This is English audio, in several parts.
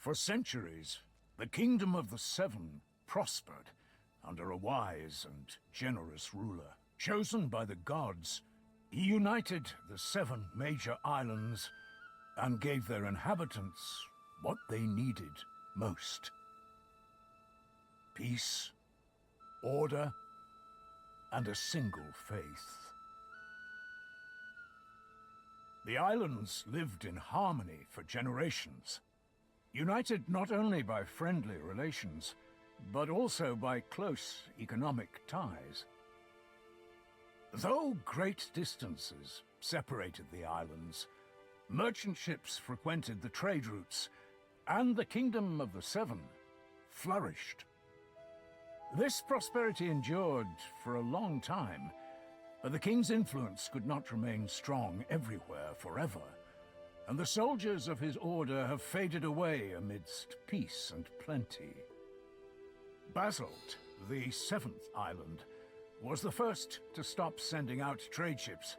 For centuries, the Kingdom of the Seven prospered under a wise and generous ruler. Chosen by the gods, he united the 7 major islands and gave their inhabitants what they needed most. Peace, order, and a single faith. The islands lived in harmony for generations, united not only by friendly relations, but also by close economic ties. Though great distances separated the islands, merchant ships frequented the trade routes, and the Kingdom of the Seven flourished. This prosperity endured for a long time, but the king's influence could not remain strong everywhere forever, and the soldiers of his order have faded away amidst peace and plenty. Basalt, the 7th island, was the first to stop sending out trade ships,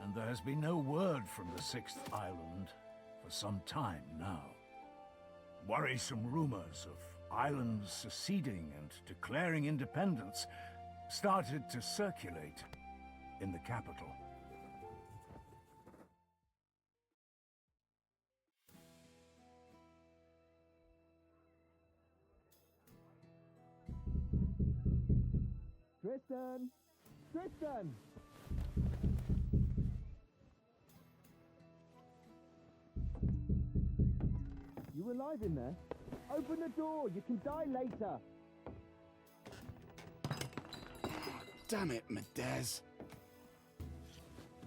and there has been no word from the 6th island for some time now. Worrisome rumors of islands seceding and declaring independence started to circulate in the capital. Tristan! Tristan! You alive in there? Open the door, you can die later. Damn it, Medez.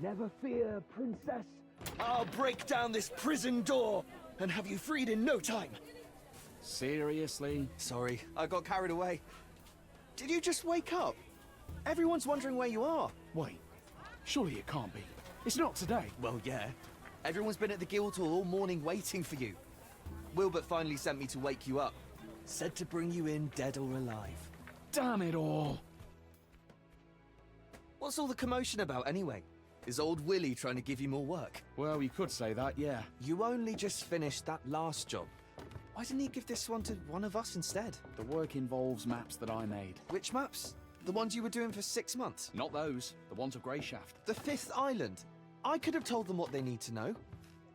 Never fear, princess. I'll break down this prison door and have you freed in no time. Seriously? Sorry, I got carried away. Did you just wake up? Everyone's wondering where you are. Wait, surely it can't be. It's not today. Well, yeah. Everyone's been at the Guildhall all morning waiting for you. Wilbert finally sent me to wake you up. Said to bring you in dead or alive. Damn it all. What's all the commotion about anyway? Is old Willie trying to give you more work? Well, you could say that, yeah. You only just finished that last job. Why didn't he give this one to one of us instead? The work involves maps that I made. Which maps? The ones you were doing for 6 months? Not those. The ones of Greyshaft. The 5th island? I could have told them what they need to know.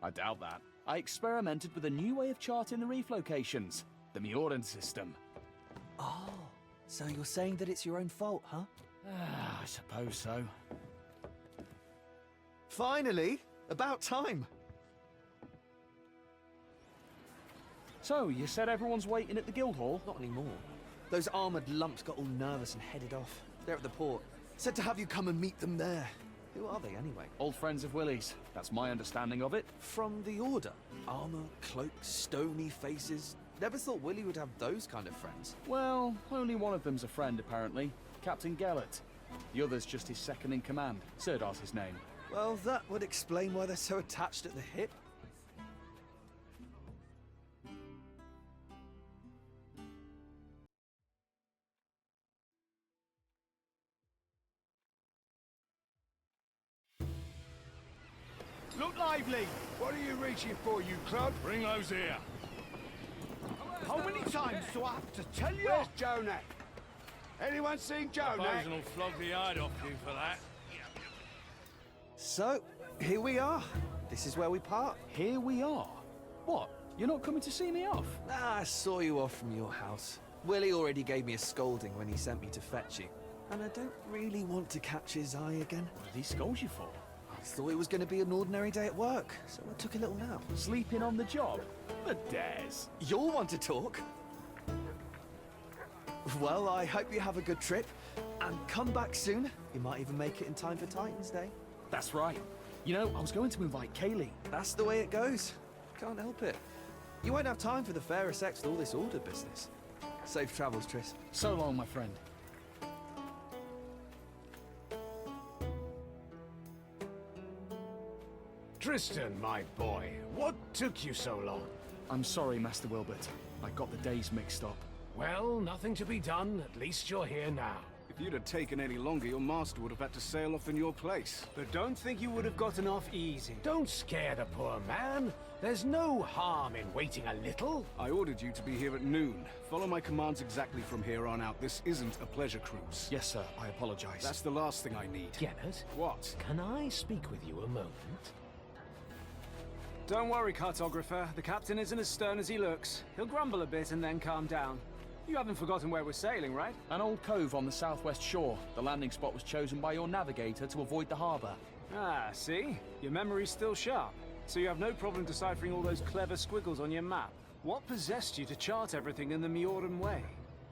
I doubt that. I experimented with a new way of charting the reef locations. The Mioran system. Oh, so you're saying that it's your own fault, huh? I suppose so. Finally! About time! So, you said everyone's waiting at the Guildhall? Not anymore. Those armoured lumps got all nervous and headed off. They're at the port. Said to have you come and meet them there. Who are they, anyway? Old friends of Willie's. That's my understanding of it. From the Order? Armour, cloaks, stony faces. Never thought Willie would have those kind of friends. Well, only one of them's a friend, apparently. Captain Gellert. The other's just his second in command. Sirdar's his name. Well, that would explain why they're so attached at the hip. Look lively! What are you reaching for, you crud? Bring those here. How many times do I have to tell you? Where's Jonah? Anyone seen Jonah? Bosun will flog the hide off you for that. So, here we are. This is where we part. Here we are. What? You're not coming to see me off? I saw you off from your house. Willie already gave me a scolding when he sent me to fetch you. And I don't really want to catch his eye again. What did he scold you for? I thought it was going to be an ordinary day at work, so I took a little nap. Sleeping on the job? The dares. You'll want to talk. Well, I hope you have a good trip, and come back soon. You might even make it in time for Titan's Day. That's right. You know, I was going to invite Kaylee. That's the way it goes. Can't help it. You won't have time for the fairer sex and all this order business. Safe travels, Triss. So long, my friend. Tristan, my boy, what took you so long? I'm sorry, Master Wilbert. I got the days mixed up. Well, nothing to be done. At least you're here now. If If you'd have taken any longer, your master would have had to sail off in your place. But don't think you would have gotten off easy. Don't scare the poor man. There's no harm in waiting a little. I ordered you to be here at noon. Follow my commands exactly from here on out. This isn't a pleasure cruise. Yes, sir. I apologize. That's the last thing I need. Gellert, What? can I speak with you a moment? Don't worry, cartographer. The captain isn't as stern as he looks. He'll grumble a bit and then calm down. You haven't forgotten where we're sailing, right? An old cove on the southwest shore. The landing spot was chosen by your navigator to avoid the harbor. Ah, see? Your memory's still sharp. So you have no problem deciphering all those clever squiggles on your map. What possessed you to chart everything in the Mjordan way?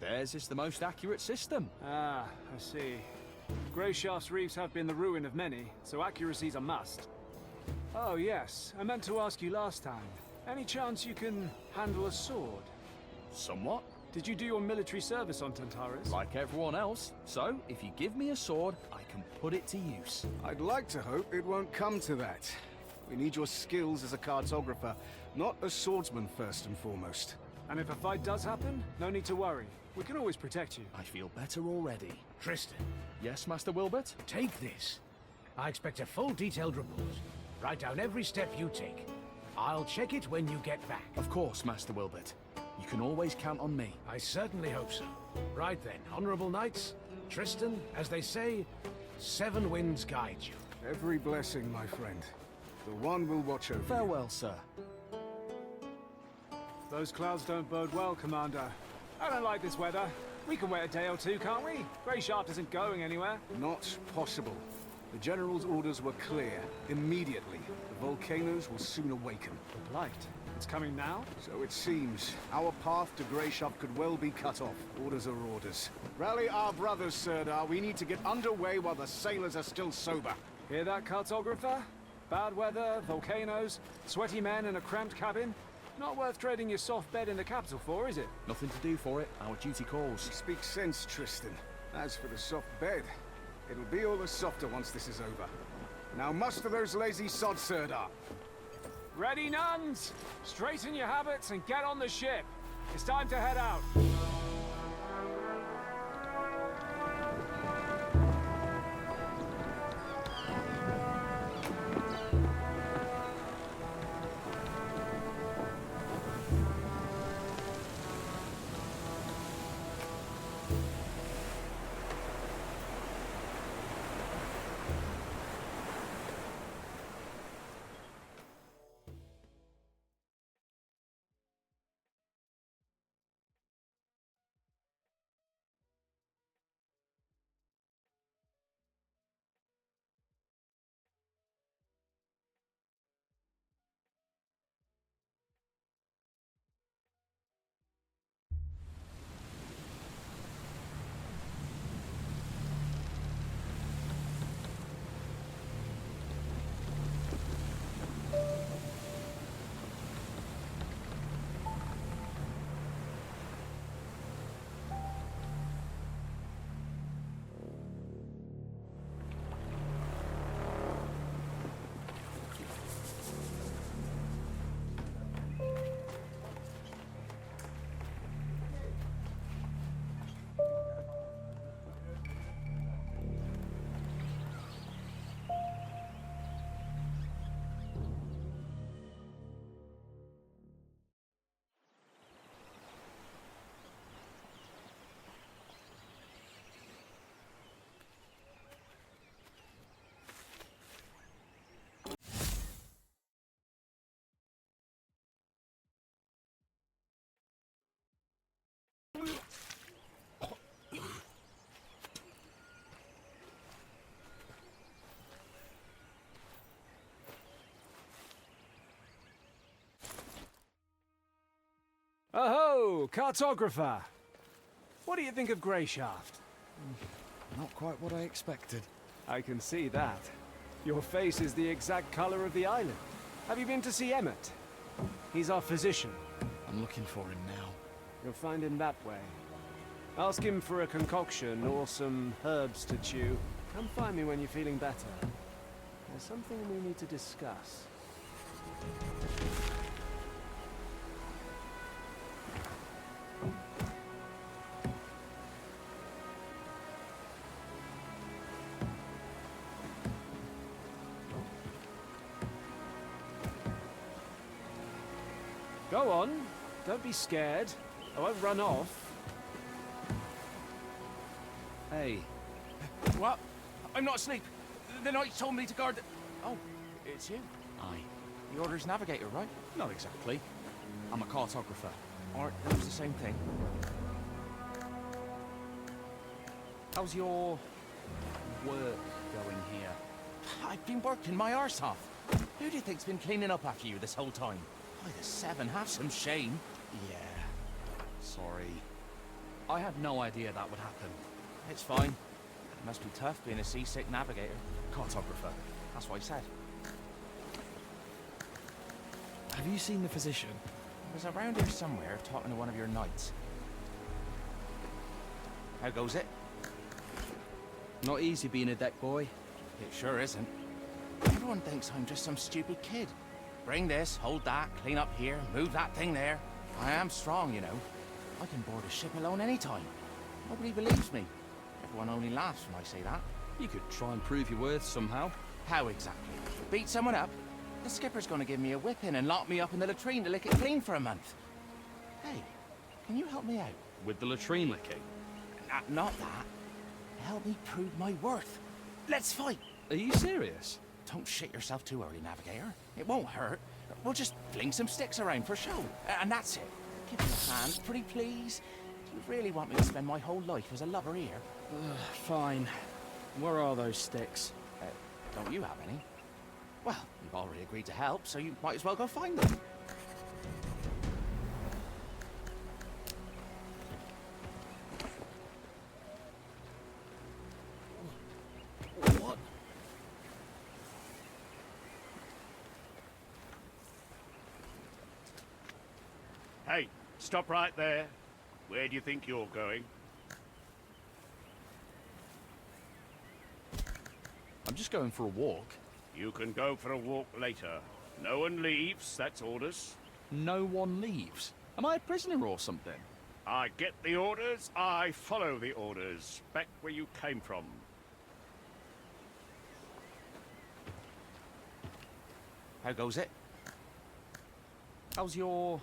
Theirs is the most accurate system. Ah, I see. Greyshaft's reefs have been the ruin of many, so accuracy's a must. Oh yes, I meant to ask you last time. Any chance you can handle a sword? Somewhat. Did you do your military service on Tantarus? Like everyone else. So, if you give me a sword, I can put it to use. I'd like to hope it won't come to that. We need your skills as a cartographer, not a swordsman first and foremost. And if a fight does happen, no need to worry. We can always protect you. I feel better already. Tristan, Yes, Master Wilbert? take this. I expect a full detailed report. Write down every step you take. I'll check it when you get back. Of course, Master Wilbert. You can always count on me. I certainly hope so. Right then, honorable knights. Tristan, as they say, 7 winds guide you. Every blessing, my friend. The one will watch over you. Farewell, sir. Those clouds don't bode well, Commander. I don't like this weather. We can wait a day or two, can't we? Greyshaft isn't going anywhere. Not possible. The General's orders were clear. Immediately. The volcanoes will soon awaken. The blight. It's coming now? So it seems. Our path to Greyshaft could well be cut off. Orders are orders. Rally our brothers, Sirdar. We need to get underway while the sailors are still sober. Hear that, cartographer? Bad weather, volcanoes, sweaty men in a cramped cabin. Not worth trading your soft bed in the capital for, is it? Nothing to do for it. Our duty calls. Speak sense, Tristan. As for the soft bed, it'll be all the softer once this is over. Now muster those lazy sods, Sirdar. Ready, nuns? Straighten your habits and get on the ship. It's time to head out. Oh, cartographer! What do you think of Greyshaft? Not quite what I expected. I can see that. Your face is the exact color of the island. Have you been to see Emmett? He's our physician. I'm looking for him now. You'll find him that way. Ask him for a concoction or some herbs to chew. Come find me when you're feeling better. There's something we need to discuss. Go on. Don't be scared. I won't run off. Hey, What? I'm not asleep. The knight told me to guard the... Oh, it's you. aye. The Order's navigator, right? Not exactly. I'm a cartographer. Aren't those the same thing? How's your work going here? I've been working my arse off. Who do you think's been cleaning up after you this whole time? By the seven, have some shame. Yeah. Sorry. I had no idea that would happen. It's fine. It must be tough being a seasick navigator. Cartographer. That's what I said. Have you seen the physician? I was around here somewhere talking to one of your knights. How goes it? Not easy being a deck boy. It sure isn't. Everyone thinks I'm just some stupid kid. Bring this, hold that, clean up here, move that thing there. I am strong, you know. I can board a ship alone anytime. Nobody believes me. Everyone only laughs when I say that. You could try and prove your worth somehow. How exactly? Beat someone up? The skipper's gonna give me a whipping and lock me up in the latrine to lick it clean for a month. Hey, can you help me out? With the latrine licking. Not that. Help me prove my worth. Let's fight. Are you serious? Don't shit yourself too early, Navigator. It won't hurt. We'll just fling some sticks around for show. And that's it. Give me a hand, pretty please. Do you really want me to spend my whole life as a lover here? Fine. Where are those sticks? Don't you have any? Well, you've already agreed to help, so you might as well go find them. What? Hey, stop right there. Where do you think you're going? I'm just going for a walk. You can go for a walk later. No one leaves, that's orders. No one leaves. Am I a prisoner or something? I get the orders, I follow the orders. Back where you came from. How goes it? How's your...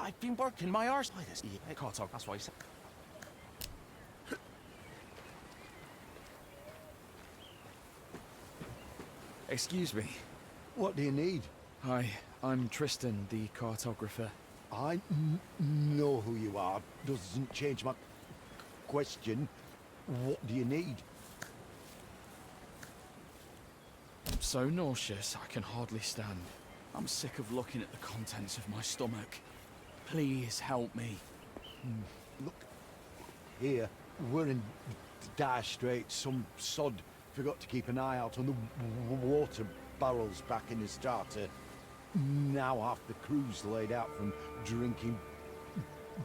I've been working my arse by this. Cartog, That's what I said. Excuse me. What do you need? Hi, I'm Tristan, the cartographer. I know who you are. Doesn't change my question. What do you need? I'm so nauseous, I can hardly stand. I'm sick of looking at the contents of my stomach. Please help me. Look, here, we're in dire straits. Some sod forgot to keep an eye out on the water barrels back in his starter. Now half the crew's laid out from drinking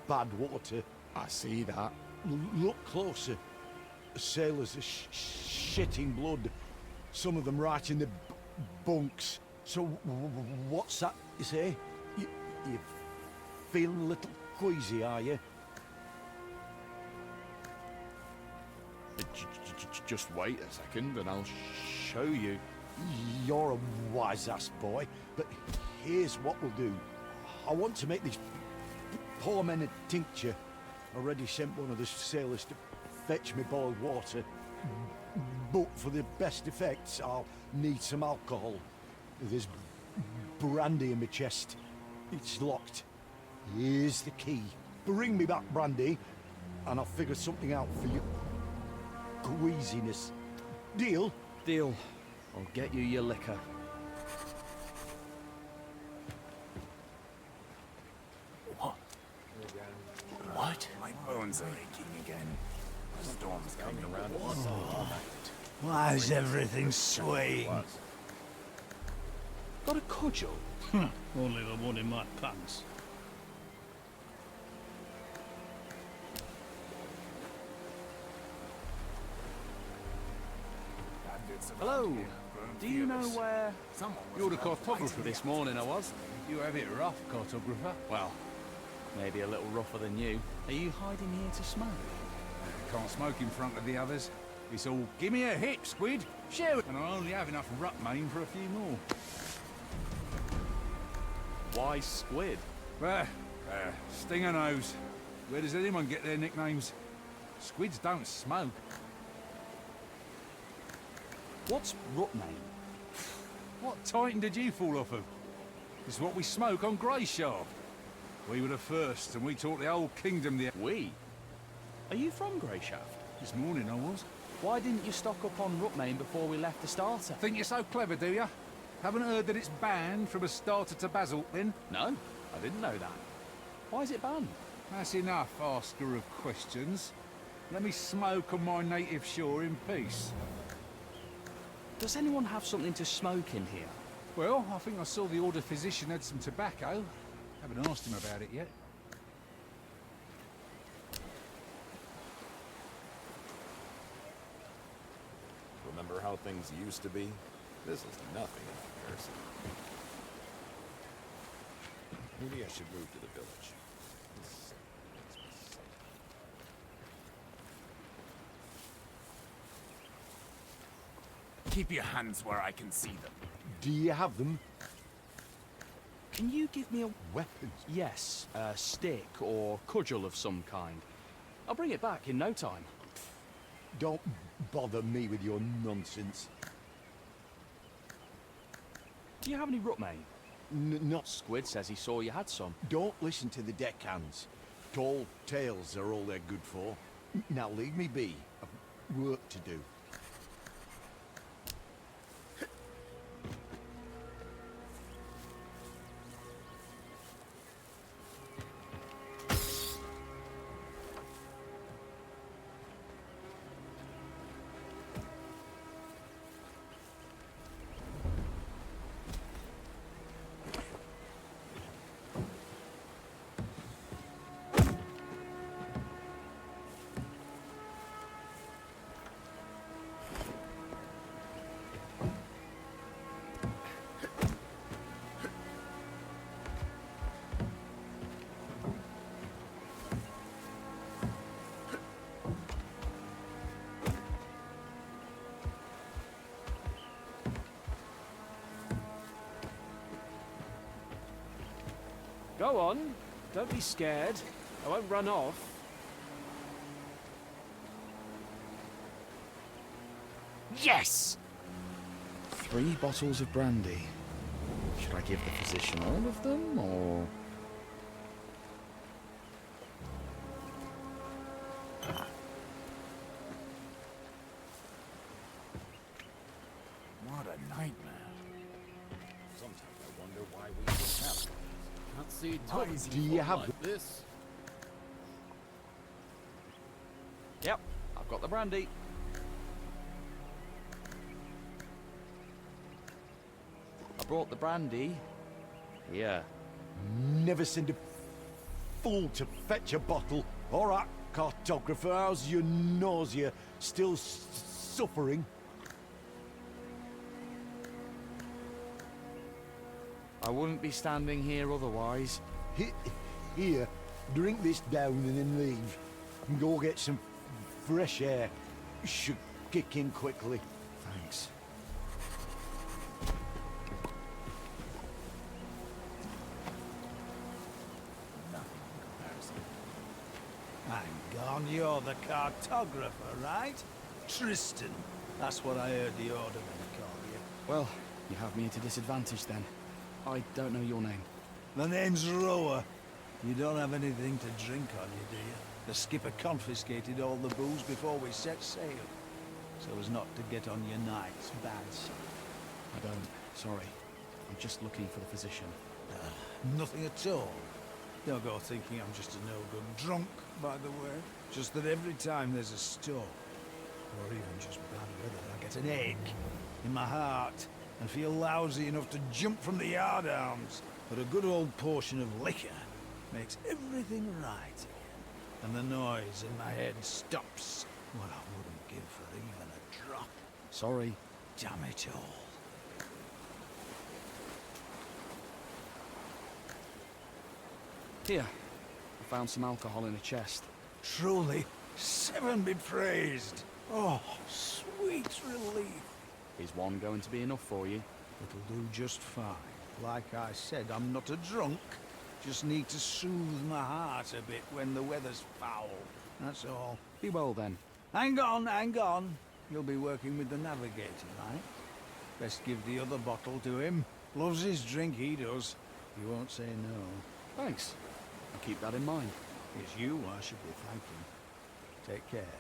bad water. I see that. Look closer. Sailors are shitting blood. Some of them right in the bunks. So what's that you say? You feeling a little queasy, are you? Just wait a second and I'll show you. You're a wise-ass boy, but here's what we'll do. I want to make these poor men a tincture. I already sent one of the sailors to fetch me boiled water. But for the best effects, I'll need some alcohol. There's brandy in my chest. It's locked. Here's the key. Bring me back brandy, and I'll figure something out for you. Queasiness. Deal? Deal. I'll get you your liquor. What? What? My bones are aching again. The storm's coming around. Why is everything swaying? Got a cudgel? Only the one in my pants. Hello. Do you know where... You're the cartographer this morning, I was. You have it rough, cartographer. Well, maybe a little rougher than you. Are you hiding here to smoke? Can't smoke in front of the others. It's all, give me a hit, squid. Share it. And I only have enough rut main for a few more. Why squid? Well, Stinger knows. Where does anyone get their nicknames? Squids don't smoke. What's Rutmane? What titan did you fall off of? It's what we smoke on Greyshaft. We were the first, and we taught the whole kingdom the... We? Are you from Greyshaft? This morning I was. Why didn't you stock up on Rutmane before we left the starter? Think you're so clever, do ya? Haven't heard that it's banned from a starter to basalt, then? No, I didn't know that. Why is it banned? That's enough, asker of questions. Let me smoke on my native shore in peace. Does anyone have something to smoke in here? Well, I think I saw the Order physician had some tobacco. Haven't asked him about it yet. Remember how things used to be? This is nothing in comparison. Maybe I should move to the village. Keep your hands where I can see them. Do you have them? Can you give me a... Weapons? Yes, a stick or cudgel of some kind. I'll bring it back in no time. Don't bother me with your nonsense. Do you have any Rutmane? Not... Squid says he saw you had some. Don't listen to the deckhands. Tall tales are all they're good for. Now leave me be. I've work to do. Go on. Don't be scared. I won't run off. Yes! 3 bottles of brandy. Should I give the physician all of them, or...? What a nightmare. Sometimes I wonder why we don't have them. Can't see twice Do you have like this. Yep, I've got the brandy. I brought the brandy. Here. Never send a fool to fetch a bottle. All right, cartographer, how's your nausea? Still suffering? I wouldn't be standing here otherwise. Here, drink this down and then leave. And go get some fresh air. Should kick in quickly. Thanks. Hang on, you're the cartographer, right? Tristan. That's what I heard the Ordermen call you. Well, you have me at a disadvantage then. I don't know your name. The name's Roa. You don't have anything to drink on you, do you? The skipper confiscated all the booze before we set sail, so as not to get on your night's bad side. I don't. Sorry. I'm just looking for the physician. Nothing at all. Don't go thinking I'm just a no-good drunk, by the way. Just that every time there's a storm, or even just bad weather, I get an ache in my heart and feel lousy enough to jump from the yardarms. But a good old portion of liquor makes everything right again. And the noise in my head stops. What I wouldn't give for even a drop. Sorry. Damn it all. Here. I found some alcohol in a chest. Truly, 7 be praised. Oh, sweet relief. Is one going to be enough for you? It'll do just fine. Like I said, I'm not a drunk. Just need to soothe my heart a bit when the weather's foul. That's all. Be well then. Hang on, hang on. You'll be working with the navigator, right? Best give the other bottle to him. Loves his drink, he does. He won't say no. Thanks. I'll keep that in mind. It's you I should be thanking. Take care.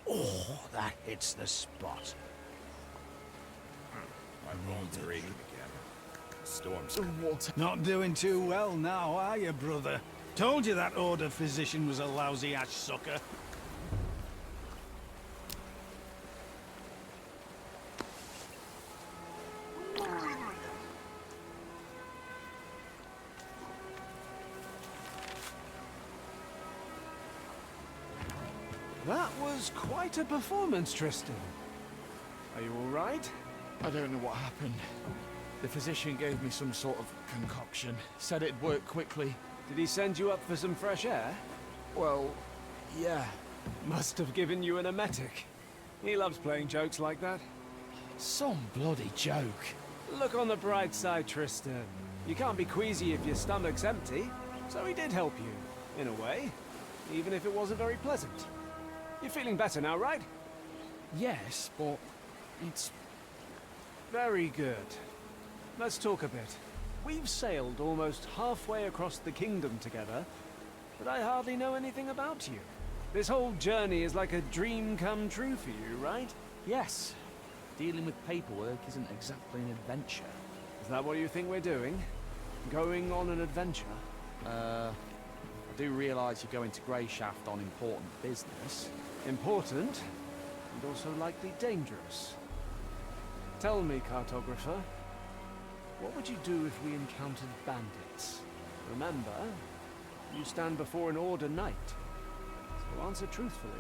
Oh, that hits the spot. My bones are aching again. Storm's What? Not doing too well now, are you, brother? Told you that order physician was a lousy ash sucker. That was quite a performance, Tristan. Are you all right? I don't know what happened. The physician gave me some sort of concoction. Said it'd work quickly. Did he send you up for some fresh air? Well, yeah. Must have given you an emetic. He loves playing jokes like that. Some bloody joke. Look on the bright side, Tristan. You can't be queasy if your stomach's empty. So he did help you, in a way. Even if it wasn't very pleasant. You're feeling better now, right? Yes, but it's... Very good. Let's talk a bit. We've sailed almost halfway across the kingdom together, but I hardly know anything about you. This whole journey is like a dream come true for you, right? Yes. Dealing with paperwork isn't exactly an adventure. Is that what you think we're doing? Going on an adventure? I do realise you're going to Greyshaft on important business. Important, and also likely dangerous. Tell me, cartographer, what would you do if we encountered bandits? Remember, you stand before an Order knight, so answer truthfully.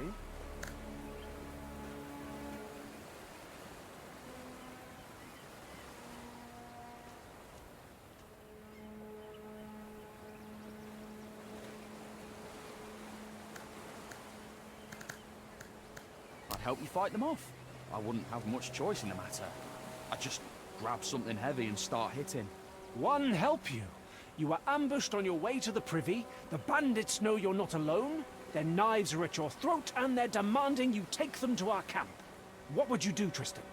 I'd help you fight them off. I wouldn't have much choice in the matter. I'd just grab something heavy and start hitting. One help you. You are ambushed on your way to the privy. The bandits know you're not alone. Their knives are at your throat, and they're demanding you take them to our camp. What would you do, Tristan?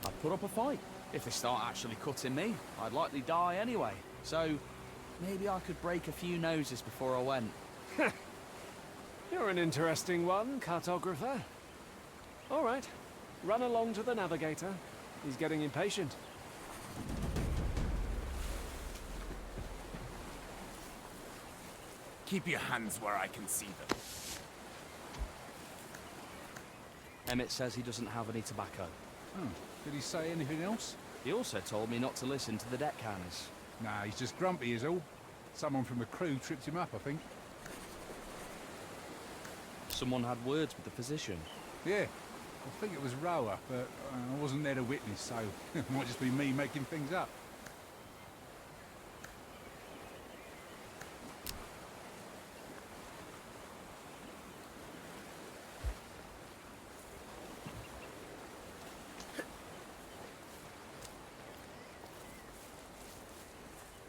I'd put up a fight. If they start actually cutting me, I'd likely die anyway. So, maybe I could break a few noses before I went. You're an interesting one, cartographer. All right. Run along to the navigator. He's getting impatient. Keep your hands where I can see them. Emmett says he doesn't have any tobacco. Oh, did he say anything else? He also told me not to listen to the deckhands. Nah, he's just grumpy is all. Someone from the crew tripped him up, I think. Someone had words with the physician. Yeah, I think it was Roa, but I wasn't there to witness, so it might just be me making things up.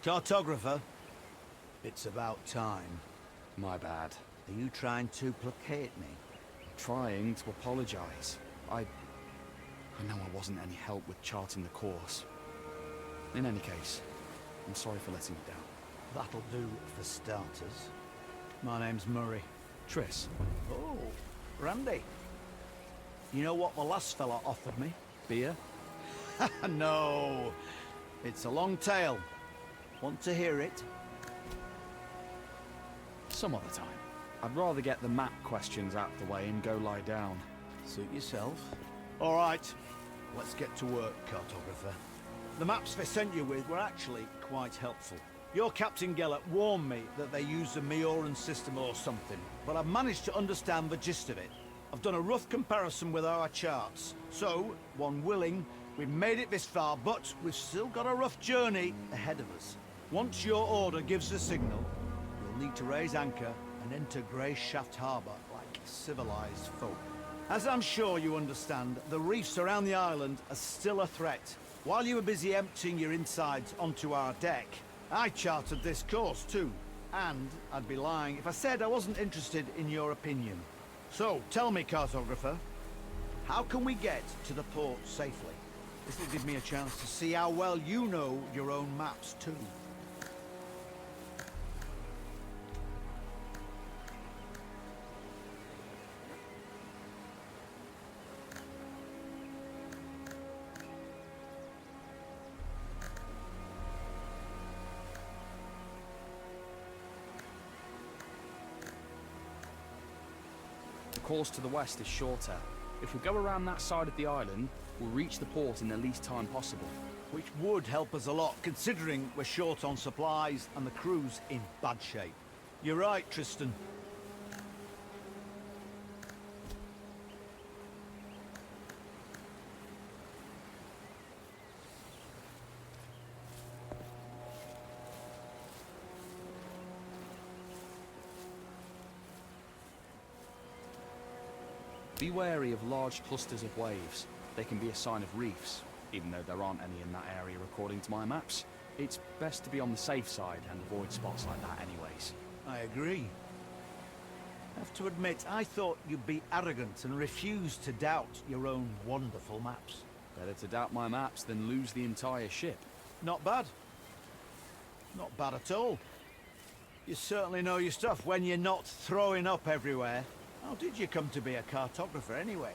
Cartographer, it's about time. My bad. Are you trying to placate me? Trying to apologise. I know I wasn't any help with charting the course. In any case, I'm sorry for letting you down. That'll do for starters. My name's Murray. Triss. Oh, Randy. You know what the last fella offered me? Beer? No. It's a long tale. Want to hear it? Some other time. I'd rather get the map questions out the way and go lie down. Suit yourself. All right. Let's get to work, cartographer. The maps they sent you with were actually quite helpful. Your Captain Gellert warned me that they used a Mioran system or something, but I've managed to understand the gist of it. I've done a rough comparison with our charts. So, one willing, we've made it this far, but we've still got a rough journey ahead of us. Once your order gives the signal, you'll need to raise anchor and enter Greyshaft Harbour like civilized folk. As I'm sure you understand, the reefs around the island are still a threat. While you were busy emptying your insides onto our deck, I charted this course too. And I'd be lying if I said I wasn't interested in your opinion. So, tell me, cartographer, how can we get to the port safely? This will give me a chance to see how well you know your own maps too. The course to the west is shorter. If we go around that side of the island, we'll reach the port in the least time possible. Which would help us a lot, considering we're short on supplies and the crew's in bad shape. You're right, Tristan. Be wary of large clusters of waves. They can be a sign of reefs, even though there aren't any in that area according to my maps. It's best to be on the safe side and avoid spots like that anyways. I agree. I have to admit, I thought you'd be arrogant and refuse to doubt your own wonderful maps. Better to doubt my maps than lose the entire ship. Not bad. Not bad at all. You certainly know your stuff when you're not throwing up everywhere. How did you come to be a cartographer anyway?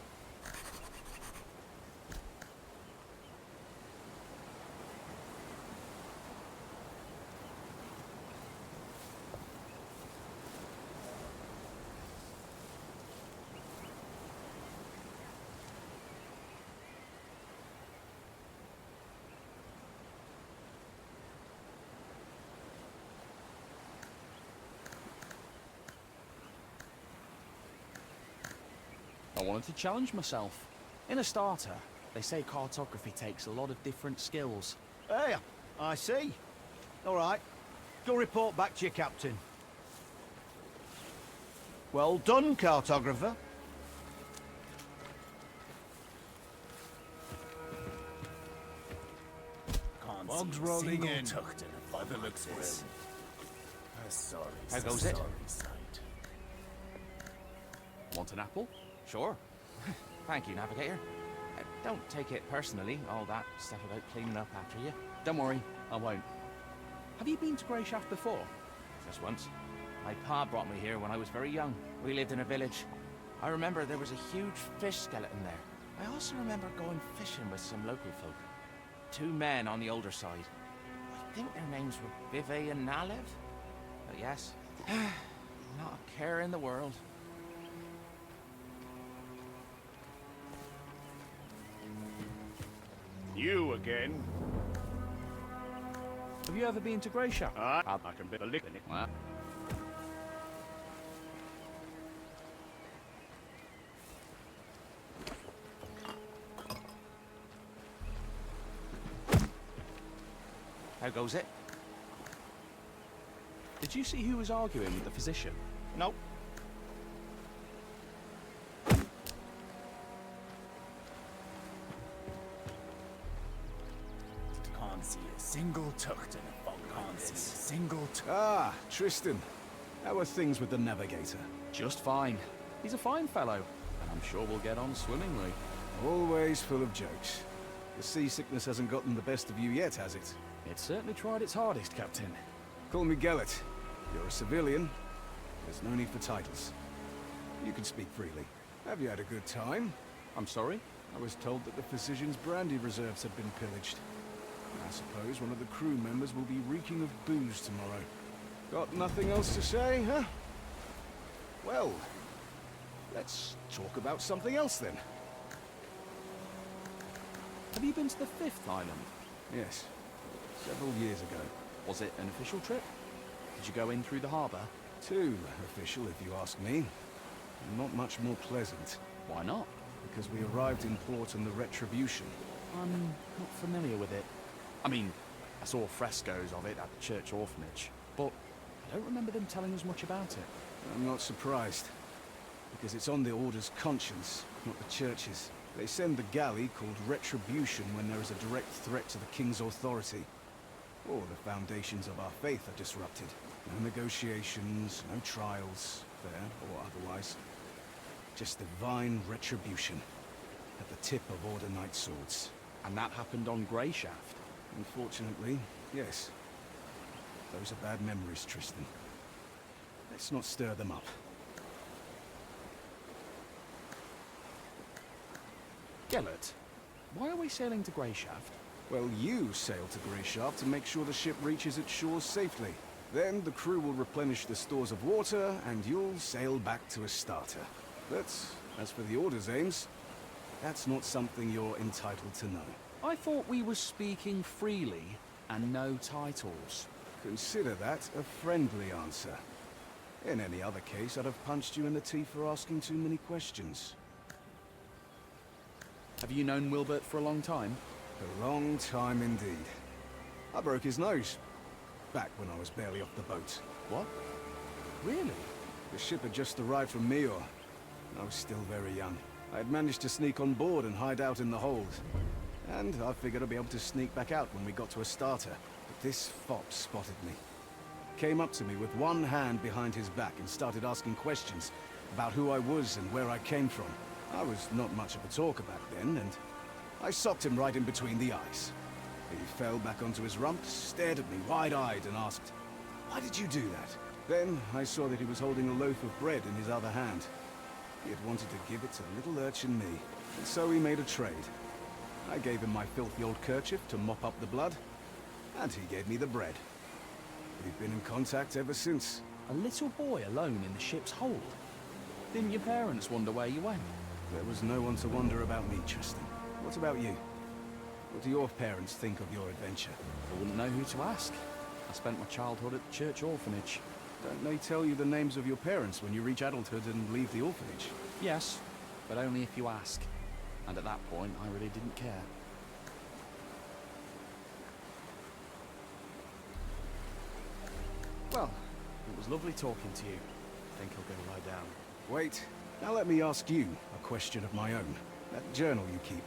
I wanted to challenge myself. In a starter, they say cartography takes a lot of different skills. Hey, I see. All right. Go report back to your captain. Well done, cartographer. Fog's rolling in. By the looks of it. How goes it? Want an apple? Sure. Thank you, Navigator. Don't take it personally, all that stuff about cleaning up after you. Don't worry, I won't. Have you been to Grey Shaft before? Just once. My pa brought me here when I was very young. We lived in a village. I remember there was a huge fish skeleton there. I also remember going fishing with some local folk. 2 men on the older side. I think their names were Vive and Nalev. But yes, not a care in the world. You again? Have you ever been to Grey Shaft? I can bet a lick in it. Well. How goes it? Did you see who was arguing with the physician? Nope. Can't see a single tucht in a fog. Can't see a single tucht. Ah, Tristan. How are things with the navigator? Just fine. He's a fine fellow, and I'm sure we'll get on swimmingly. Always full of jokes. The seasickness hasn't gotten the best of you yet, has it? It certainly tried its hardest, Captain. Call me Gellet. You're a civilian. There's no need for titles. You can speak freely. Have you had a good time? I'm sorry? I was told that the physician's brandy reserves had been pillaged. I suppose one of the crew members will be reeking of booze tomorrow. Got nothing else to say, huh? Well, let's talk about something else then. Have you been to the 5th island? Yes, several years ago. Was it an official trip? Did you go in through the harbour? Too official, if you ask me. Not much more pleasant. Why not? Because we arrived in port on the Retribution. I'm not familiar with it. I mean, I saw frescoes of it at the church orphanage, but I don't remember them telling us much about it. I'm not surprised. Because it's on the Order's conscience, not the Church's. They send the galley called Retribution when there is a direct threat to the King's authority. Or the foundations of our faith are disrupted. No negotiations, no trials, fair or otherwise. Just divine retribution. At the tip of Order Knight swords. And that happened on Greyshaft? Unfortunately, yes. Those are bad memories, Tristan. Let's not stir them up. Gellert, why are we sailing to Greyshaft? Well, you sail to Greyshaft to make sure the ship reaches its shores safely. Then the crew will replenish the stores of water, and you'll sail back to Astarte. But as for the Order's aims, that's not something you're entitled to know. I thought we were speaking freely and no titles. Consider that a friendly answer. In any other case, I'd have punched you in the teeth for asking too many questions. Have you known Wilbert for a long time? A long time indeed. I broke his nose. Back when I was barely off the boat. What? Really? The ship had just arrived from Mior. I was still very young. I had managed to sneak on board and hide out in the hold. And I figured I'd be able to sneak back out when we got to Astarte. But this fop spotted me. Came up to me with one hand behind his back and started asking questions about who I was and where I came from. I was not much of a talker back then, and I socked him right in between the eyes. He fell back onto his rump, stared at me wide-eyed and asked, "Why did you do that?" Then I saw that he was holding a loaf of bread in his other hand. He had wanted to give it to the little urchin me, and so we made a trade. I gave him my filthy old kerchief to mop up the blood, and he gave me the bread. We've been in contact ever since. A little boy alone in the ship's hold? Didn't your parents wonder where you went? There was no one to wonder about me, Tristan. What about you? What do your parents think of your adventure? I wouldn't know who to ask. I spent my childhood at the church orphanage. Don't they tell you the names of your parents when you reach adulthood and leave the orphanage? Yes, but only if you ask. And at that point, I really didn't care. Well, it was lovely talking to you. I think I'll go lie down. Wait. Now let me ask you a question of my own. That journal you keep.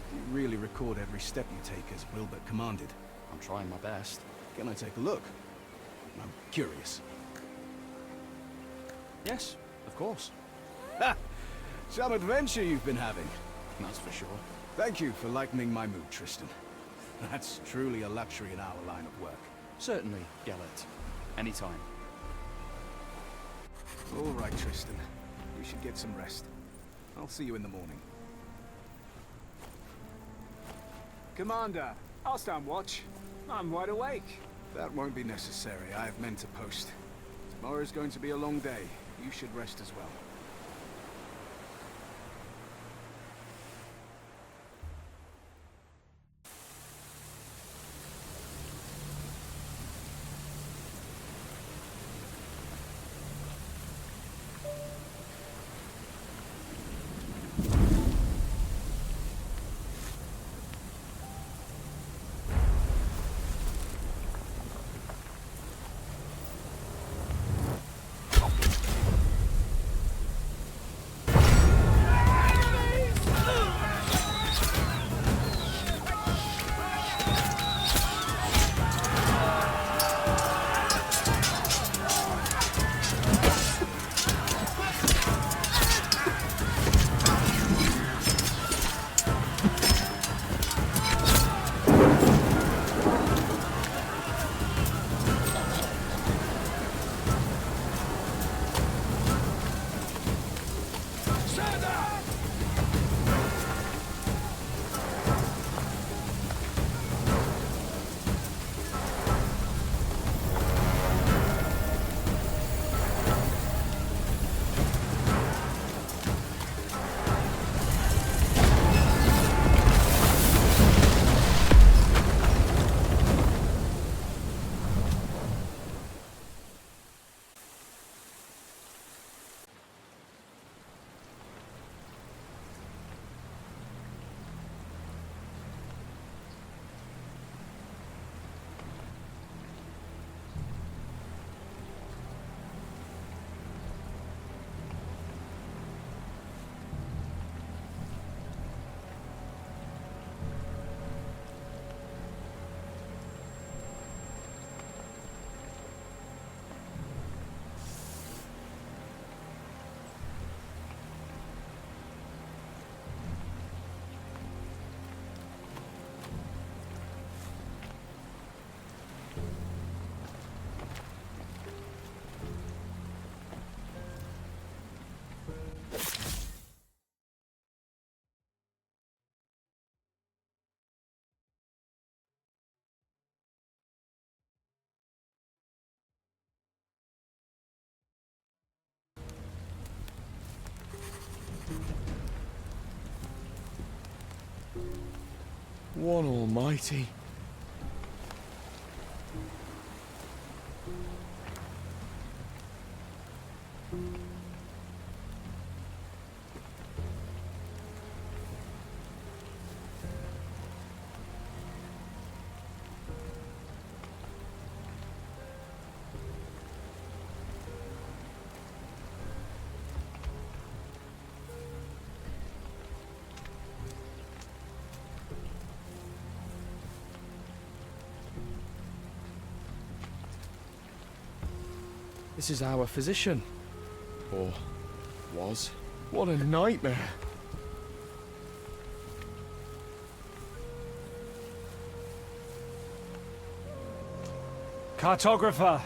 Do you really record every step you take as Wilbert commanded? I'm trying my best. Can I take a look? I'm curious. Yes, of course. Ha! Some adventure you've been having. That's for sure. Thank you for lightening my mood, Tristan. That's truly a luxury in our line of work. Certainly, Gellert. Anytime. All right, Tristan. We should get some rest. I'll see you in the morning. Commander, I'll stand watch. I'm wide awake. That won't be necessary. I have men to post. Tomorrow's going to be a long day. You should rest as well. One almighty. This is our physician. Or was. What a nightmare. Cartographer!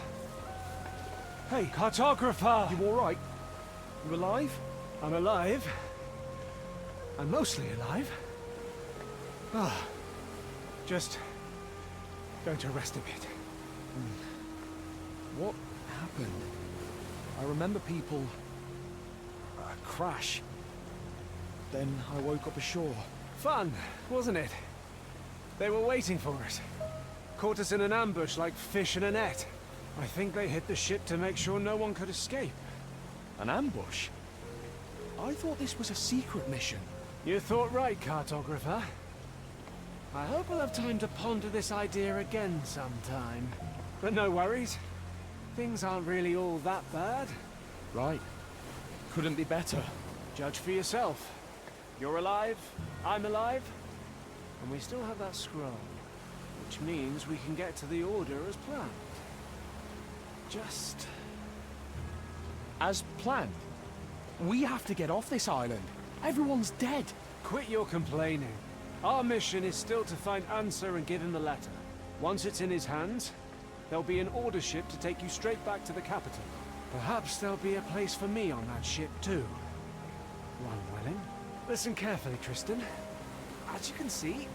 Hey, cartographer! You alright? You alive? I'm alive. I'm mostly alive. Ah, just going to rest a bit. What happened? I remember people... crash. Then I woke up ashore. Fun, wasn't it? They were waiting for us. Caught us in an ambush like fish in a net. I think they hit the ship to make sure no one could escape. An ambush? I thought this was a secret mission. You thought right, cartographer. I hope we'll have time to ponder this idea again sometime. But no worries. Things aren't really all that bad. Right. Couldn't be better. Judge for yourself. You're alive, I'm alive, and we still have that scroll. Which means we can get to the Order as planned. Just... as planned? We have to get off this island. Everyone's dead. Quit your complaining. Our mission is still to find Answer and give him the letter. Once it's in his hands, there'll be an Order ship to take you straight back to the capital. Perhaps there'll be a place for me on that ship too. One willing. Listen carefully, Tristan. As you can see,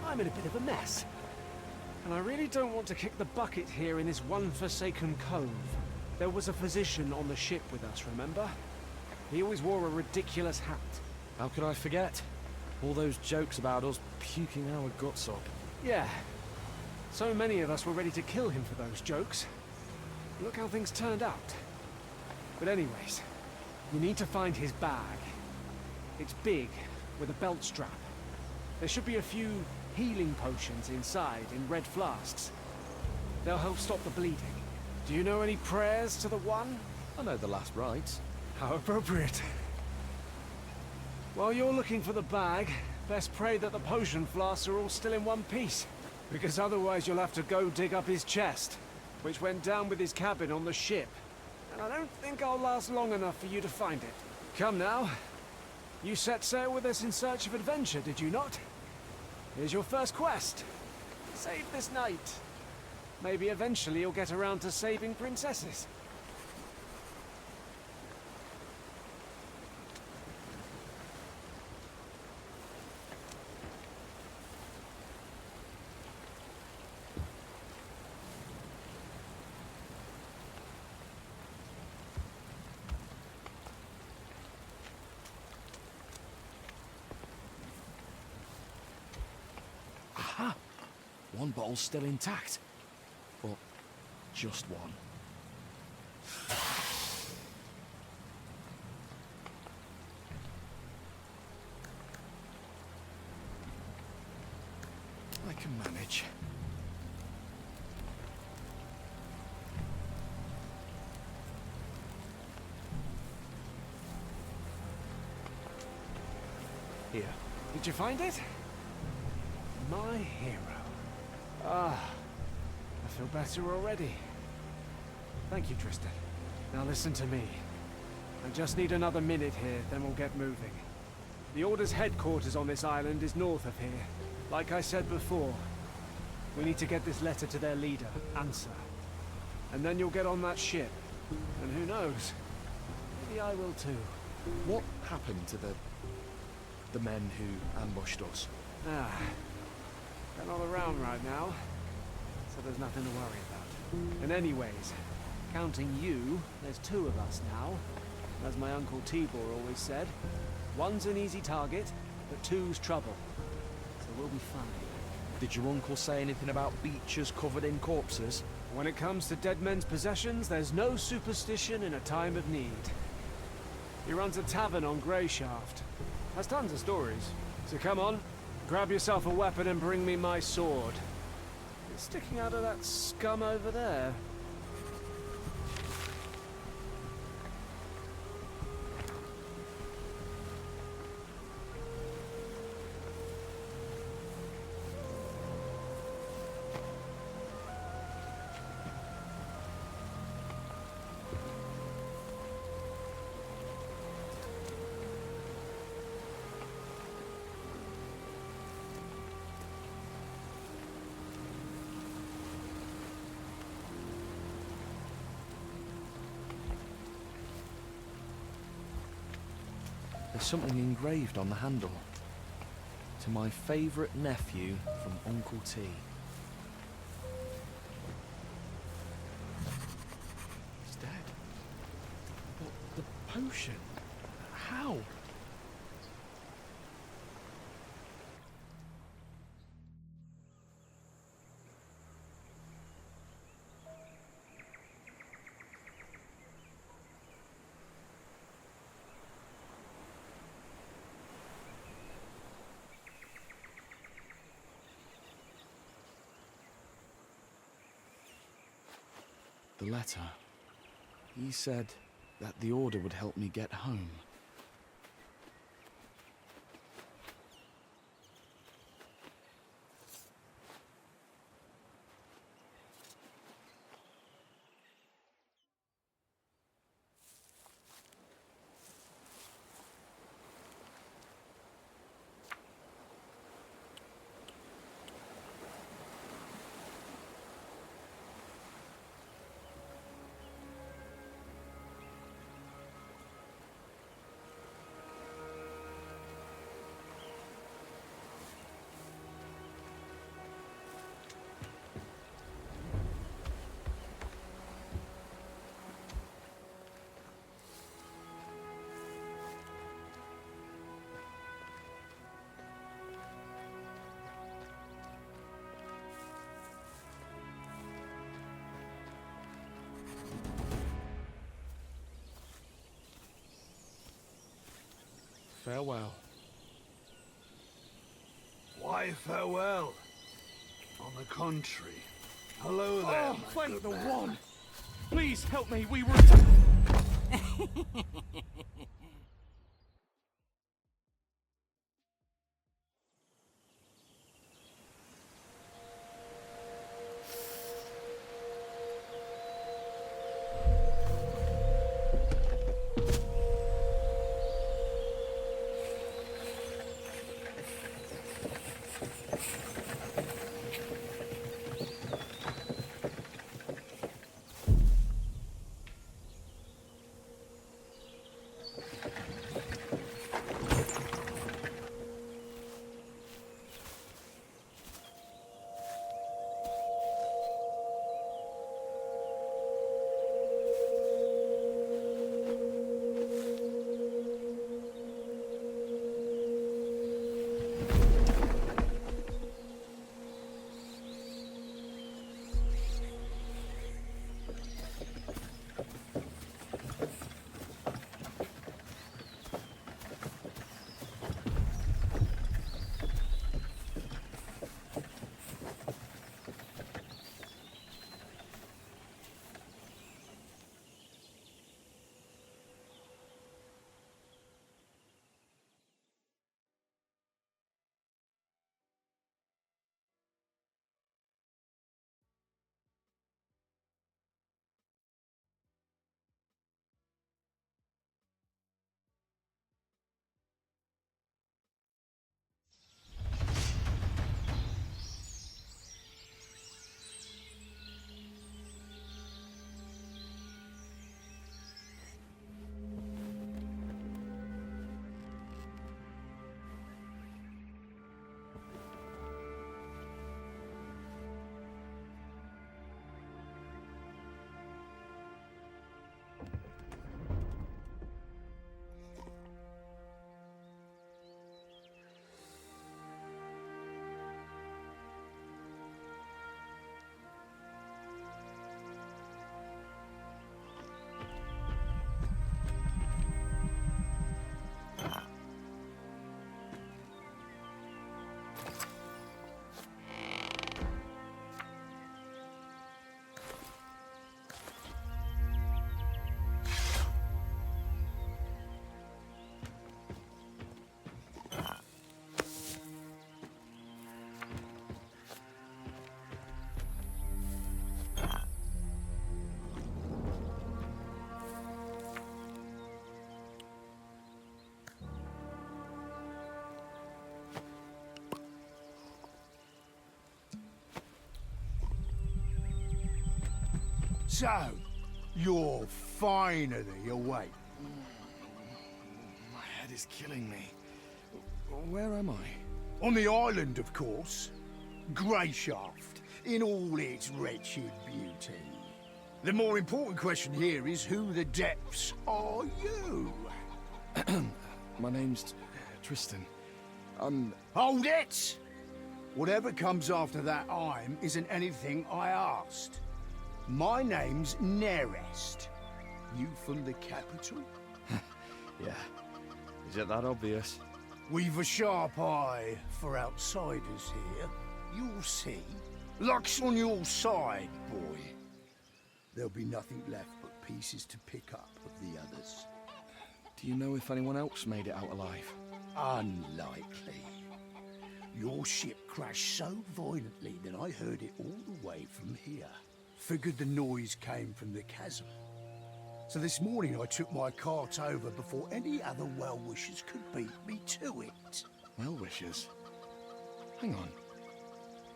I'm in a bit of a mess. And I really don't want to kick the bucket here in this one forsaken cove. There was a physician on the ship with us, remember? He always wore a ridiculous hat. How could I forget? All those jokes about us puking our guts up. Yeah. So many of us were ready to kill him for those jokes. Look how things turned out. But anyways, you need to find his bag. It's big, with a belt strap. There should be a few healing potions inside in red flasks. They'll help stop the bleeding. Do you know any prayers to the One? I know the last rites. How appropriate. While you're looking for the bag, best pray that the potion flasks are all still in one piece. Because otherwise you'll have to go dig up his chest, which went down with his cabin on the ship. And I don't think I'll last long enough for you to find it. Come now. You set sail with us in search of adventure, did you not? Here's your first quest. Save this night. Maybe eventually you'll get around to saving princesses. Aha! One bottle's still intact. But just one. I can manage. Here. Did you find it? My hero. Ah, I feel better already. Thank you, Tristan. Now listen to me. I just need another minute here, then we'll get moving. The Order's headquarters on this island is north of here. Like I said before, we need to get this letter to their leader, Answer. And then you'll get on that ship. And who knows? Maybe I will too. What happened to the men who ambushed us? Ah, they're not around right now, so there's nothing to worry about. And anyways, counting you, there's two of us now. As my Uncle Tibor always said, one's an easy target, but two's trouble. So we'll be fine. Did your uncle say anything about beaches covered in corpses? When it comes to dead men's possessions, there's no superstition in a time of need. He runs a tavern on Greyshaft. Has tons of stories. So come on, grab yourself a weapon and bring me my sword. It's sticking out of that scum over there. There's something engraved on the handle. To my favourite nephew from Uncle T. He's dead. But the potion? How? The letter. He said that the order would help me get home. Farewell. Why farewell? On the contrary. Hello there, Oh, thank good the man. one! Please help me, we were... So, you're finally awake. My head is killing me. Where am I? On the island, of course. Greyshaft, in all its wretched beauty. The more important question here is who the depths are you? My name's Tristan. Hold it! Whatever comes after that I'm isn't anything I asked. My name's Nerest. You from the capital? Yeah. Is it that obvious? We've a sharp eye for outsiders here. You'll see. Luck's on your side, boy. There'll be nothing left but pieces to pick up of the others. Do you know if anyone else made it out alive? Unlikely. Your ship crashed so violently that I heard it all the way from here. Figured the noise came from the chasm. So this morning I took my cart over before any other well-wishers could beat me to it. Well-wishers? Hang on.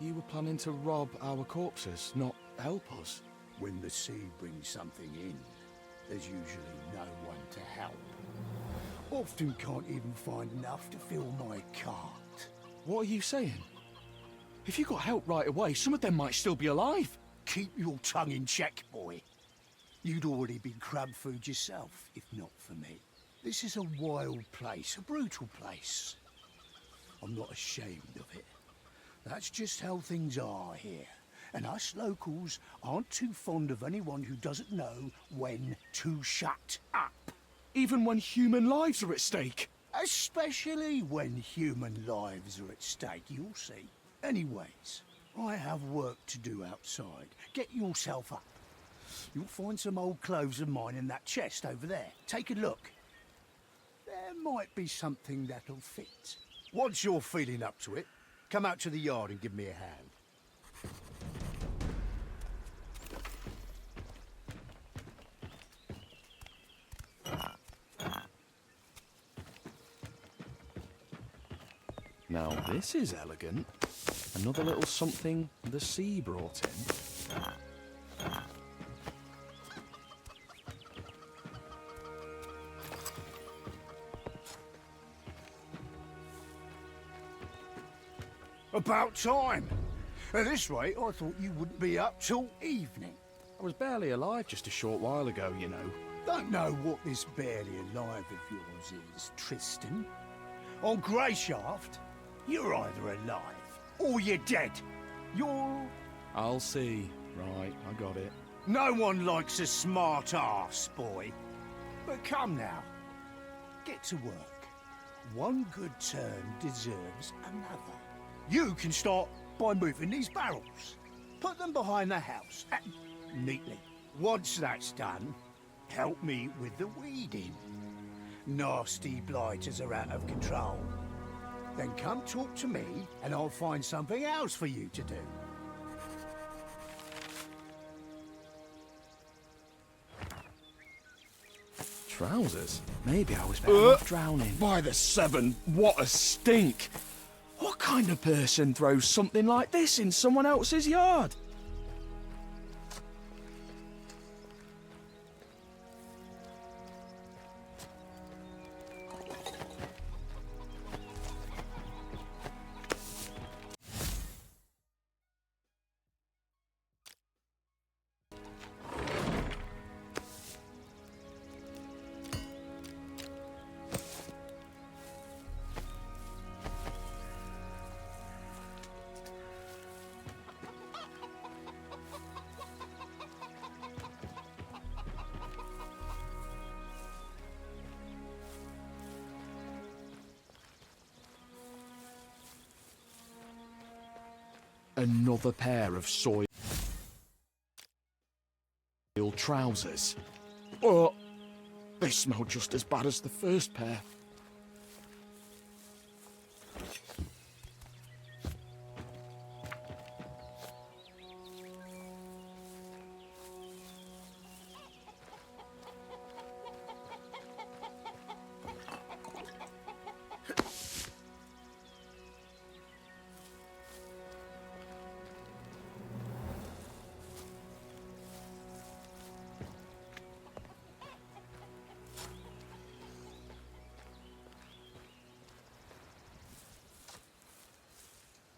You were planning to rob our corpses, not help us? When the sea brings something in, there's usually no one to help. Often can't even find enough to fill my cart. What are you saying? If you got help right away, some of them might still be alive. Keep your tongue in check, boy. You'd already been crab food yourself, if not for me. This is a wild place, a brutal place. I'm not ashamed of it. That's just how things are here. And us locals aren't too fond of anyone who doesn't know when to shut up. Even when human lives are at stake. Especially when human lives are at stake, you'll see. Anyways, I have work to do outside. Get yourself up. You'll find some old clothes of mine in that chest over there. Take a look. There might be something that'll fit. Once you're feeling up to it, come out to the yard and give me a hand. Now this is elegant. Another little something the sea brought in. About time. At this rate, I thought you wouldn't be up till evening. I was barely alive just a short while ago, you know. Don't know what this barely alive of yours is, Tristan. On Greyshaft, you're either alive or you're dead. You're... I'll see. Right, I got it. No one likes a smart ass, boy. But come now, get to work. One good turn deserves another. You can start by moving these barrels. Put them behind the house, neatly. Once that's done, help me with the weeding. Nasty blighters are out of control. Then come talk to me, and I'll find something else for you to do. Trousers? Maybe I was better off drowning. By the seven, what a stink! What kind of person throws something like this in someone else's yard? Another pair of soiled trousers. Oh, they smell just as bad as the first pair.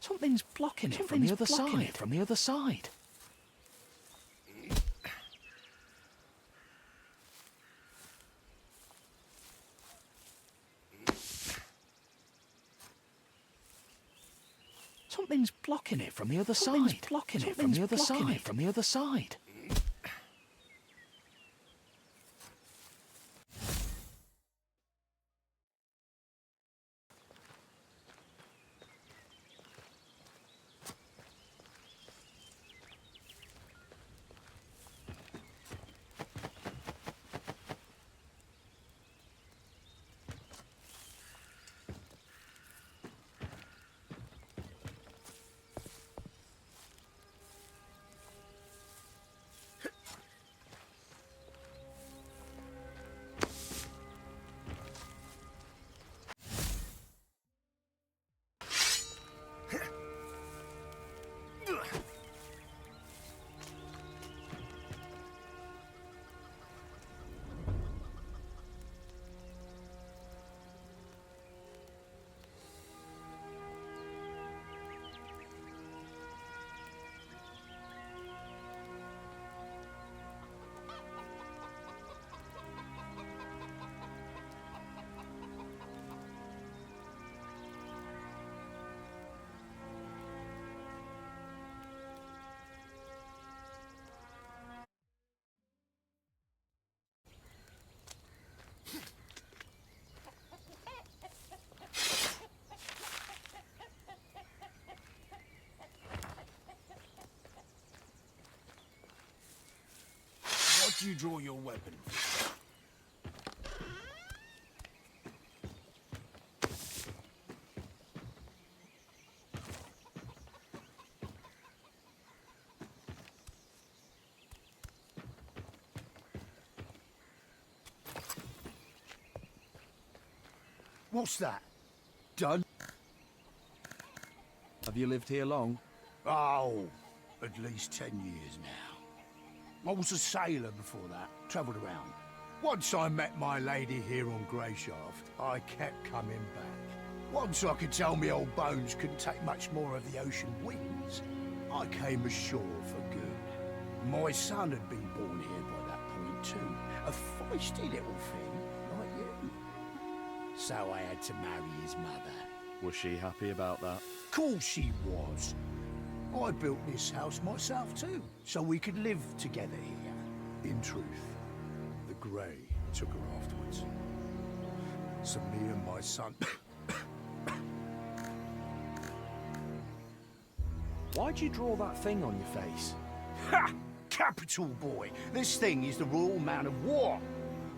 Something's blocking it from the other side. Something's blocking it from the other side. What do you draw your weapon? What's that? Done? Have you lived here long? Oh, at least 10 years now. I was a sailor before that, travelled around. Once I met my lady here on Greyshaft, I kept coming back. Once I could tell me old bones couldn't take much more of the ocean winds, I came ashore for good. My son had been born here by that point too, a feisty little thing, like you. So I had to marry his mother. Was she happy about that? Course she was. I built this house myself too, so we could live together here. In truth, the Grey took her afterwards. So me and my son... Why'd you draw that thing on your face? Ha! Capital, boy! This thing is the Royal Man of War,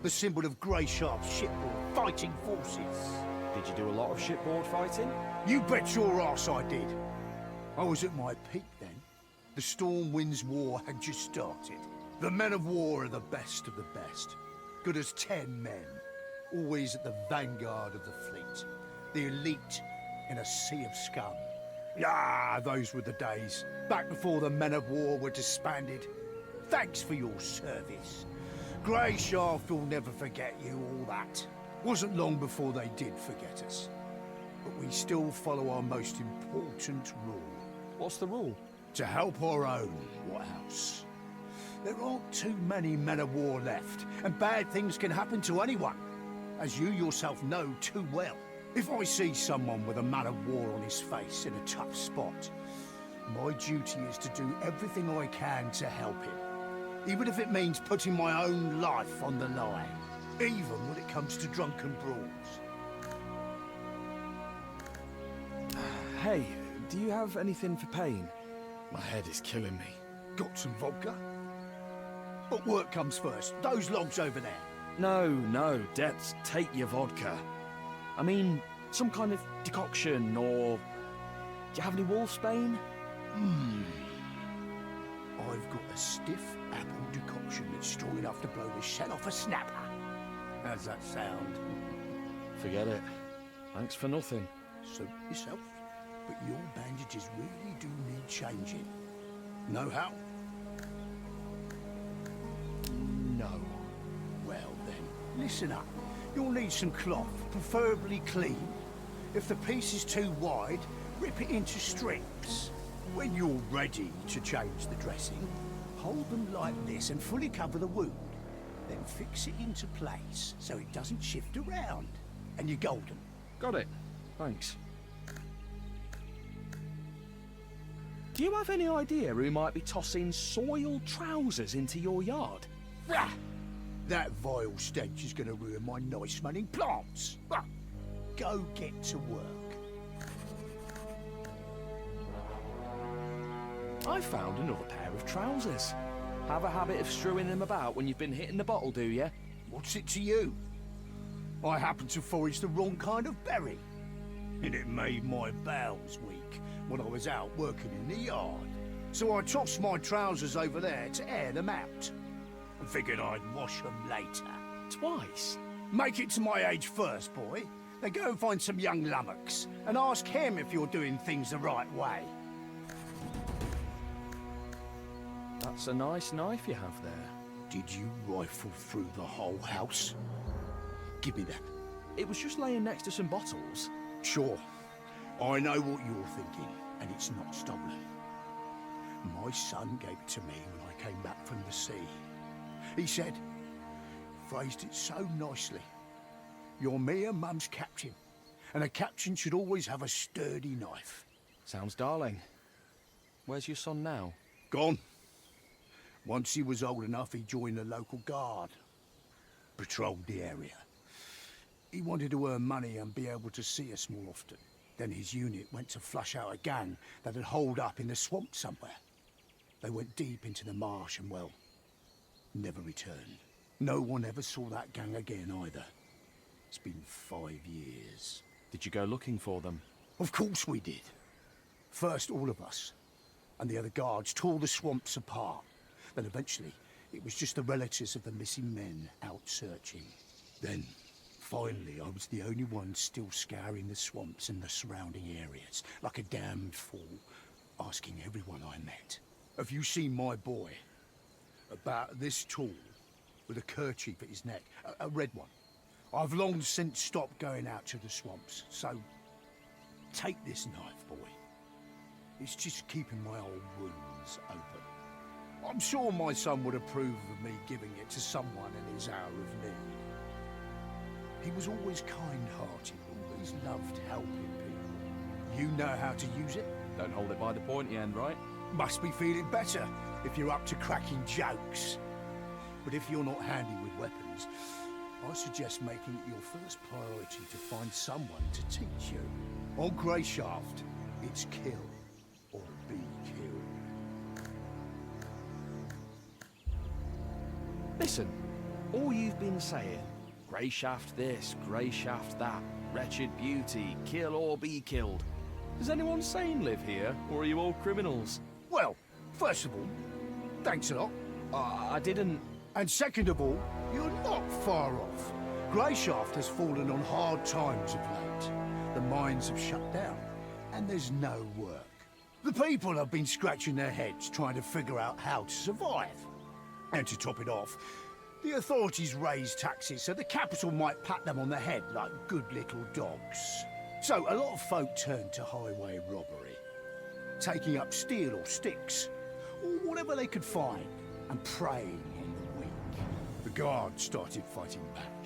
the symbol of Greyshaft's shipboard fighting forces. Did you do a lot of shipboard fighting? You bet your ass I did. I was at my peak then. The Storm Winds War had just started. The men of war are the best of the best. Good as 10 men. Always at the vanguard of the fleet. The elite in a sea of scum. Ah, those were the days. Back before the men of war were disbanded. Thanks for your service. Greyshaft will never forget you, all that. Wasn't long before they did forget us. But we still follow our most important rule. What's the rule? To help our own, what else? There aren't too many men of war left, and bad things can happen to anyone, as you yourself know too well. If I see someone with a man of war on his face in a tough spot, my duty is to do everything I can to help him, even if it means putting my own life on the line, even when it comes to drunken brawls. Hey, do you have anything for pain? My head is killing me. Got some vodka? But work comes first. Those logs over there. No, Debs, take your vodka. I mean, some kind of decoction, or... Do you have any wolfsbane? I've got a stiff apple decoction that's strong enough to blow the shell off a snapper. How's that sound? Forget it. Thanks for nothing. Suit yourself. But your bandages really do need changing. Know how? No. Well then, listen up. You'll need some cloth, preferably clean. If the piece is too wide, rip it into strips. When you're ready to change the dressing, hold them like this and fully cover the wound. Then fix it into place so it doesn't shift around. And you're golden. Got it. Thanks. Do you have any idea who might be tossing soiled trousers into your yard? Ah, that vile stench is going to ruin my nice-smelling plants. Ah, go get to work. I found another pair of trousers. Have a habit of strewing them about when you've been hitting the bottle, do you? What's it to you? I happened to forage the wrong kind of berry, and it made my bowels weak when I was out working in the yard. So I tossed my trousers over there to air them out, and figured I'd wash them later. Twice? Make it to my age first, boy. Then go and find some young lummox, and ask him if you're doing things the right way. That's a nice knife you have there. Did you rifle through the whole house? Give me that. It was just laying next to some bottles. Sure. I know what you're thinking, and it's not stolen. My son gave it to me when I came back from the sea. He said, phrased it so nicely, "You're me and Mum's captain, and a captain should always have a sturdy knife." Sounds darling. Where's your son now? Gone. Once he was old enough, he joined the local guard. Patrolled the area. He wanted to earn money and be able to see us more often. Then his unit went to flush out a gang that had holed up in the swamp somewhere. They went deep into the marsh and, well, never returned. No one ever saw that gang again either. It's been 5 years. Did you go looking for them? Of course we did. First, all of us, and the other guards tore the swamps apart. Then eventually, it was just the relatives of the missing men out searching. Then, finally, I was the only one still scouring the swamps and the surrounding areas, like a damned fool, asking everyone I met, "Have you seen my boy? About this tall, with a kerchief at his neck, a red one. I've long since stopped going out to the swamps, so take this knife, boy. It's just keeping my old wounds open. I'm sure my son would approve of me giving it to someone in his hour of need. He was always kind-hearted, always loved helping people. You know how to use it? Don't hold it by the pointy end, right? Must be feeling better if you're up to cracking jokes. But if you're not handy with weapons, I suggest making it your first priority to find someone to teach you. On Greyshaft, it's kill or be killed. Listen, all you've been saying, Greyshaft this, Greyshaft that, wretched beauty, kill or be killed. Does anyone sane live here, or are you all criminals? Well, first of all, thanks a lot. I didn't... And second of all, you're not far off. Greyshaft has fallen on hard times of late. The mines have shut down, and there's no work. The people have been scratching their heads trying to figure out how to survive. And to top it off, the authorities raised taxes so the capital might pat them on the head like good little dogs. So a lot of folk turned to highway robbery, taking up steel or sticks, or whatever they could find, and preying on the weak. The guards started fighting back,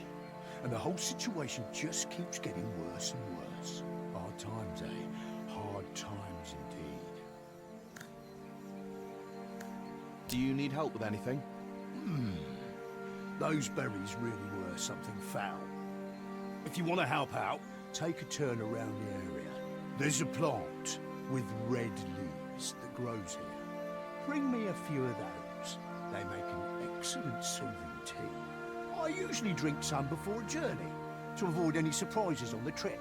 and the whole situation just keeps getting worse and worse. Hard times, eh? Hard times indeed. Do you need help with anything? Those berries really were something foul. If you want to help out, take a turn around the area. There's a plant with red leaves that grows here. Bring me a few of those. They make an excellent soothing tea. I usually drink some before a journey, to avoid any surprises on the trip.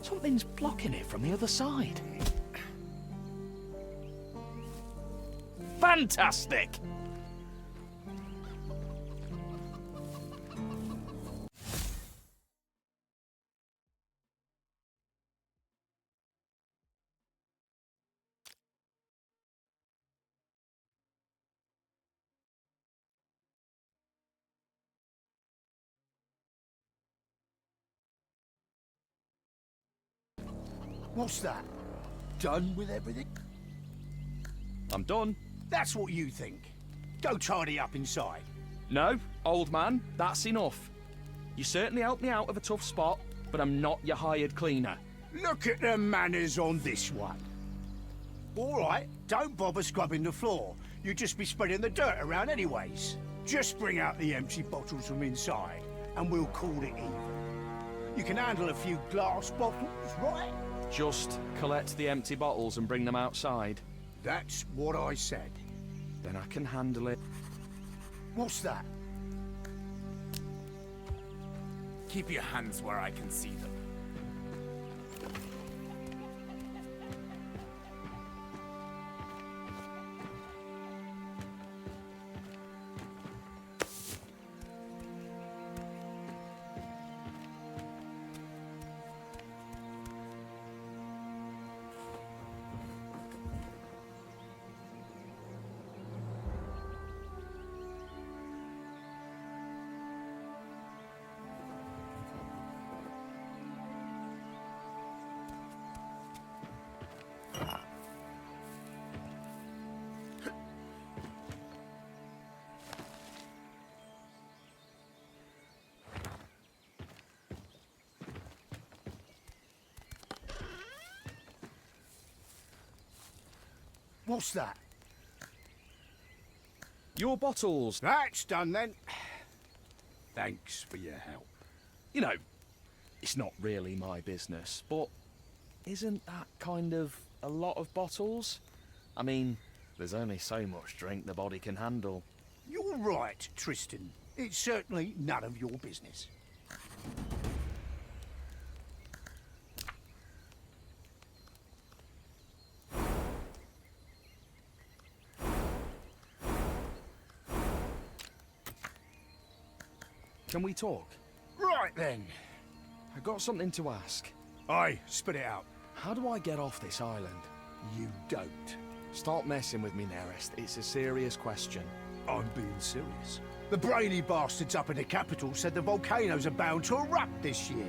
Something's blocking it from the other side. Fantastic! What's that? Done with everything? I'm done. That's what you think. Go tidy up inside. No, old man, that's enough. You certainly helped me out of a tough spot, but I'm not your hired cleaner. Look at the manners on this one. All right, don't bother scrubbing the floor. You'd just be spreading the dirt around anyways. Just bring out the empty bottles from inside, and we'll call it even. You can handle a few glass bottles, right? Just collect the empty bottles and bring them outside. That's what I said. Then I can handle it. What's that? Keep your hands where I can see them. What's that? Your bottles. That's done then. Thanks for your help. You know, it's not really my business, but isn't that kind of a lot of bottles? I mean, there's only so much drink the body can handle. You're right, Tristan. It's certainly none of your business. Can we talk? Right then. I got something to ask. Aye, spit it out. How do I get off this island? You don't. Stop messing with me, Nerest. It's a serious question. I'm being serious. The brainy bastards up in the capital said the volcanoes are bound to erupt this year.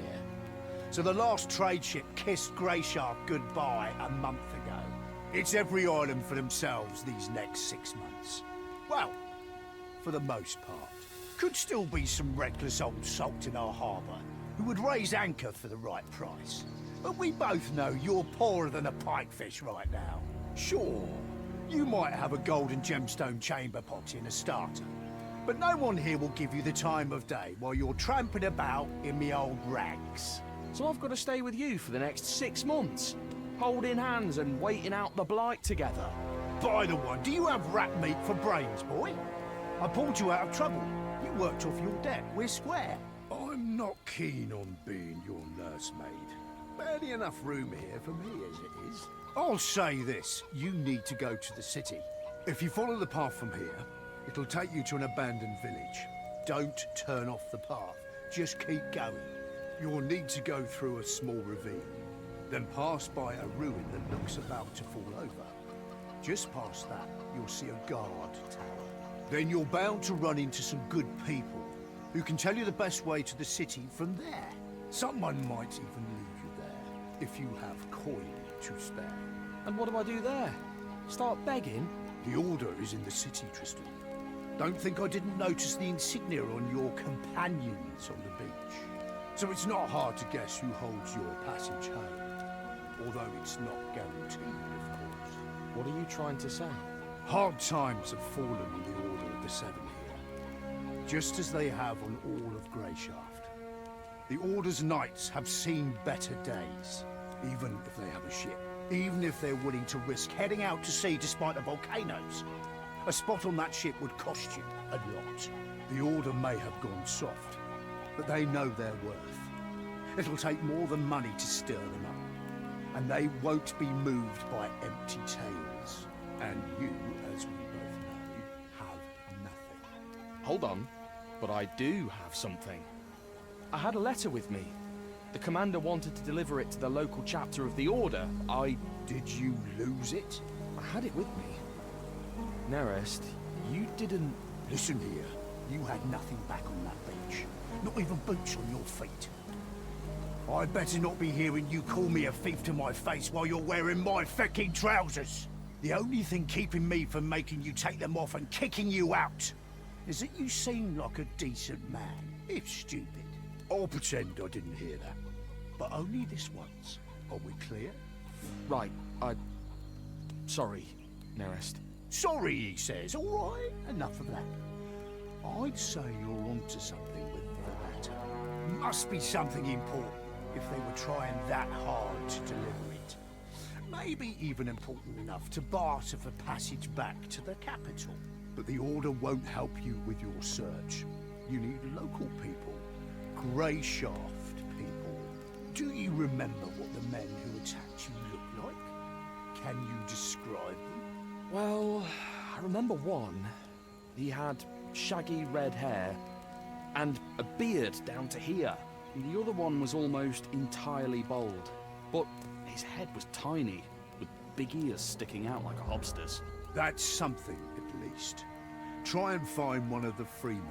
So the last trade ship kissed Greyshaft goodbye a month ago. It's every island for themselves these next 6 months. Well, for the most part. Could still be some reckless old salt in our harbour who would raise anchor for the right price. But we both know you're poorer than a pikefish right now. Sure, you might have a golden gemstone chamber pot in a starter, but no one here will give you the time of day while you're tramping about in me old rags. So I've got to stay with you for the next 6 months, holding hands and waiting out the blight together. By the way, do you have rat meat for brains, boy? I pulled you out of trouble. You worked off your debt. We're square. I'm not keen on being your nursemaid. Barely enough room here for me as it is. I'll say this. You need to go to the city. If you follow the path from here, it'll take you to an abandoned village. Don't turn off the path. Just keep going. You'll need to go through a small ravine, then pass by a ruin that looks about to fall over. Just past that, you'll see a guard tower. Then you're bound to run into some good people who can tell you the best way to the city from there. Someone might even lead you there, if you have coin to spare. And what do I do there? Start begging? The Order is in the city, Tristan. Don't think I didn't notice the insignia on your companions on the beach. So it's not hard to guess who holds your passage home. Although it's not guaranteed, of course. What are you trying to say? Hard times have fallen on the Order of the Seven here, just as they have on all of Greyshaft. The Order's knights have seen better days, even if they have a ship, even if they're willing to risk heading out to sea despite the volcanoes. A spot on that ship would cost you a lot. The Order may have gone soft, but they know their worth. It'll take more than money to stir them up. And they won't be moved by empty tales. And you, as we both know, have nothing. Hold on, but I do have something. I had a letter with me. The commander wanted to deliver it to the local chapter of the Order. Did you lose it? I had it with me. Nerest, you didn't... Listen here, you had nothing back on that beach. Not even boots on your feet. I'd better not be hearing you call me a thief to my face while you're wearing my fecking trousers. The only thing keeping me from making you take them off and kicking you out is that you seem like a decent man, if stupid. I'll pretend I didn't hear that. But only this once. Are we clear? Right, Sorry, Nerest. Sorry, he says. All right, enough of that. I'd say you're onto something with the letter. Must be something important if they were trying that hard to deliver it. Maybe even important enough to barter for passage back to the capital. But the Order won't help you with your search. You need local people. Grey Shaft people. Do you remember what the men who attacked you looked like? Can you describe them? Well, I remember one. He had shaggy red hair and a beard down to here. And the other one was almost entirely bald, but his head was tiny, with big ears sticking out like a hobster's. That's something, at least. Try and find one of the freemen.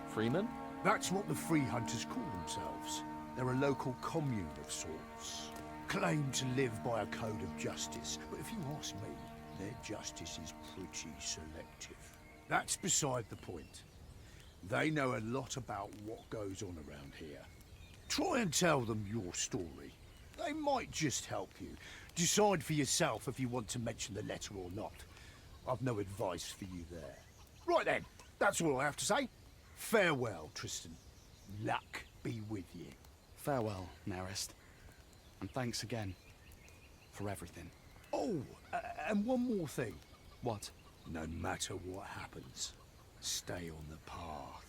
Freemen? That's what the free hunters call themselves. They're a local commune of sorts. Claim to live by a code of justice, but if you ask me, their justice is pretty selective. That's beside the point. They know a lot about what goes on around here. Try and tell them your story. They might just help you. Decide for yourself if you want to mention the letter or not. I've no advice for you there. Right then, that's all I have to say. Farewell, Tristan. Luck be with you. Farewell, Nerest. And thanks again for everything. Oh, and one more thing. What? No matter what happens, stay on the path.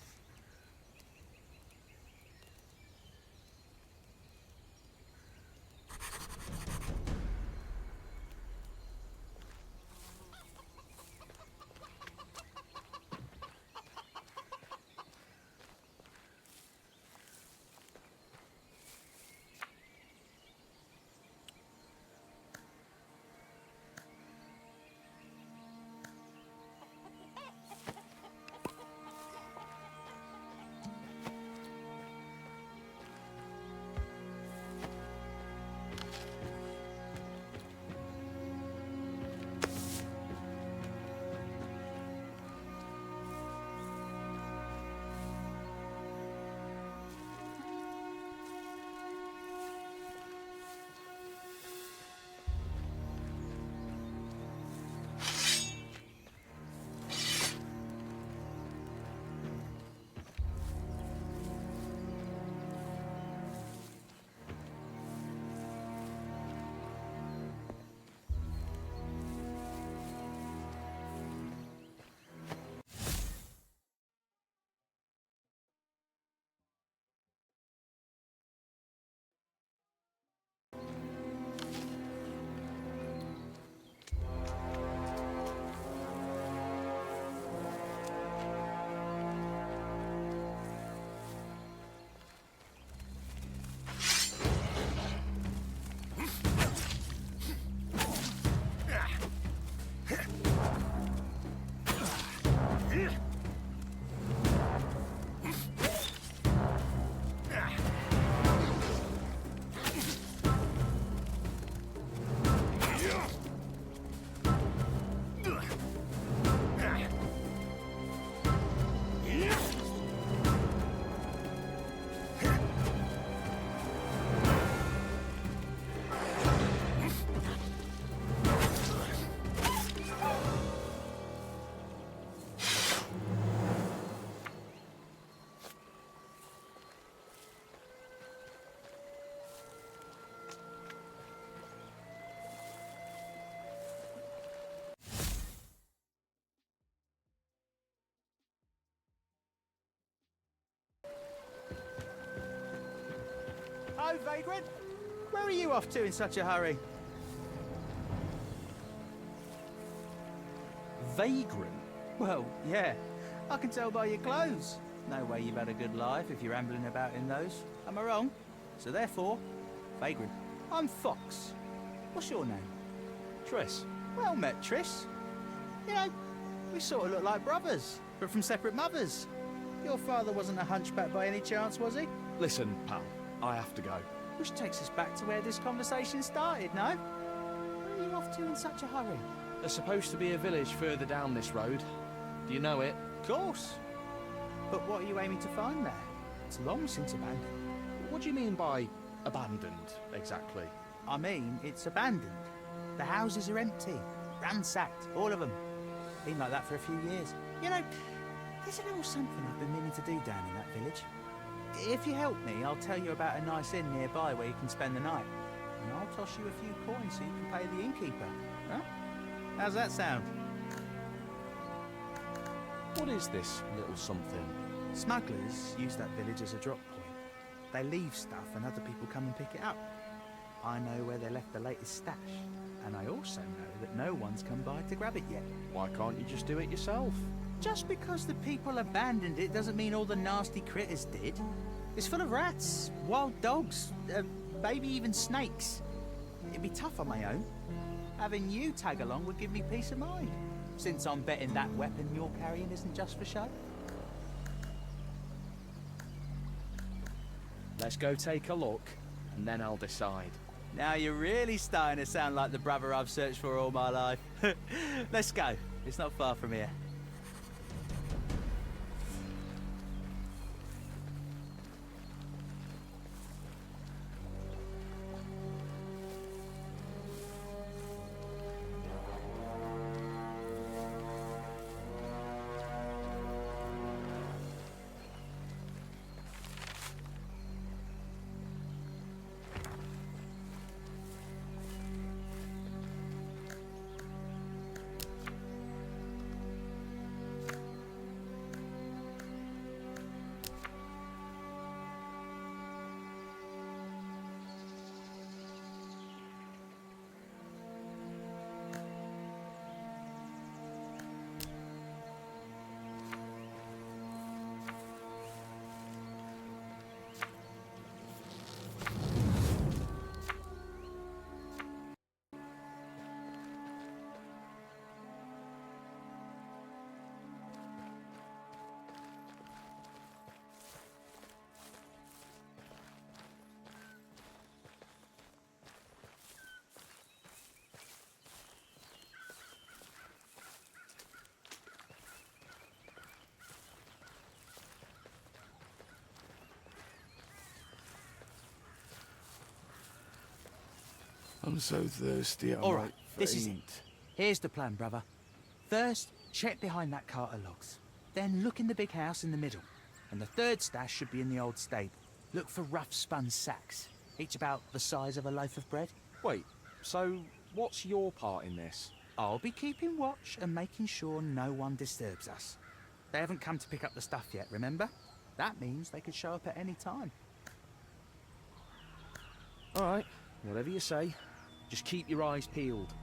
Hello, Vagrant. Where are you off to in such a hurry? Vagrant? Well, yeah. I can tell by your clothes. No way you've had a good life if you're ambling about in those. Am I wrong? So therefore, Vagrant. I'm Fox. What's your name? Triss. Well met, Triss. You know, we sort of look like brothers, but from separate mothers. Your father wasn't a hunchback by any chance, was he? Listen, pal, I have to go. Which takes us back to where this conversation started, no? Where are you off to in such a hurry? There's supposed to be a village further down this road. Do you know it? Of course. But what are you aiming to find there? It's long since abandoned. What do you mean by abandoned, exactly? I mean, it's abandoned. The houses are empty, ransacked, all of them. Been like that for a few years. You know, there's a little something I've been meaning to do down in that village. If you help me, I'll tell you about a nice inn nearby where you can spend the night. And I'll toss you a few coins so you can pay the innkeeper. Huh? How's that sound? What is this little something? Smugglers use that village as a drop point. They leave stuff and other people come and pick it up. I know where they left the latest stash. And I also know that no one's come by to grab it yet. Why can't you just do it yourself? Just because the people abandoned it doesn't mean all the nasty critters did. It's full of rats, wild dogs, maybe even snakes. It'd be tough on my own. Having you tag along would give me peace of mind, since I'm betting that weapon you're carrying isn't just for show. Let's go take a look, and then I'll decide. Now you're really starting to sound like the brother I've searched for all my life. Let's go. It's not far from here. I'm so thirsty. All right, this is it. Here's the plan, brother. First, check behind that cart of logs. Then look in the big house in the middle. And the third stash should be in the old stable. Look for rough spun sacks, each about the size of a loaf of bread. Wait, so what's your part in this? I'll be keeping watch and making sure no one disturbs us. They haven't come to pick up the stuff yet, remember? That means they could show up at any time. All right, whatever you say. Just keep your eyes peeled.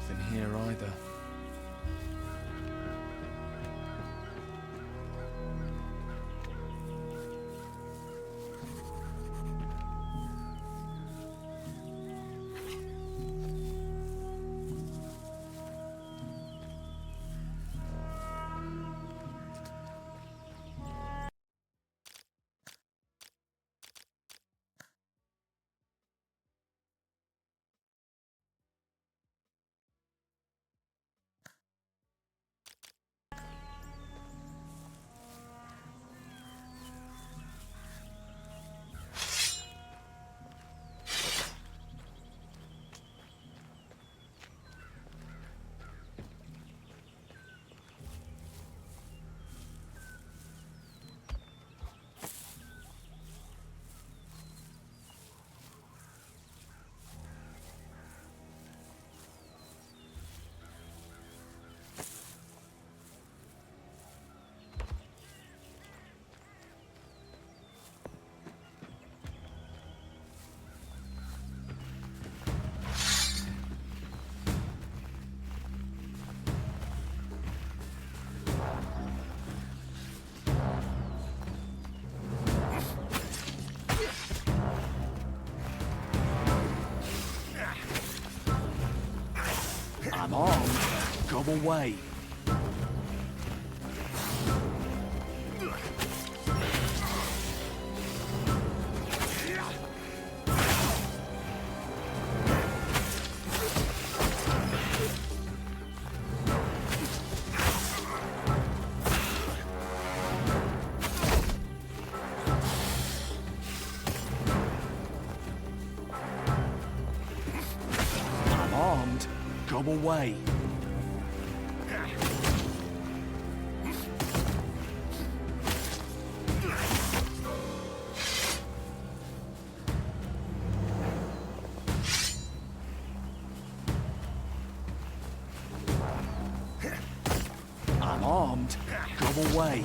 Nothing here either. Double way. I'm armed. Double way. I'm armed. Double way.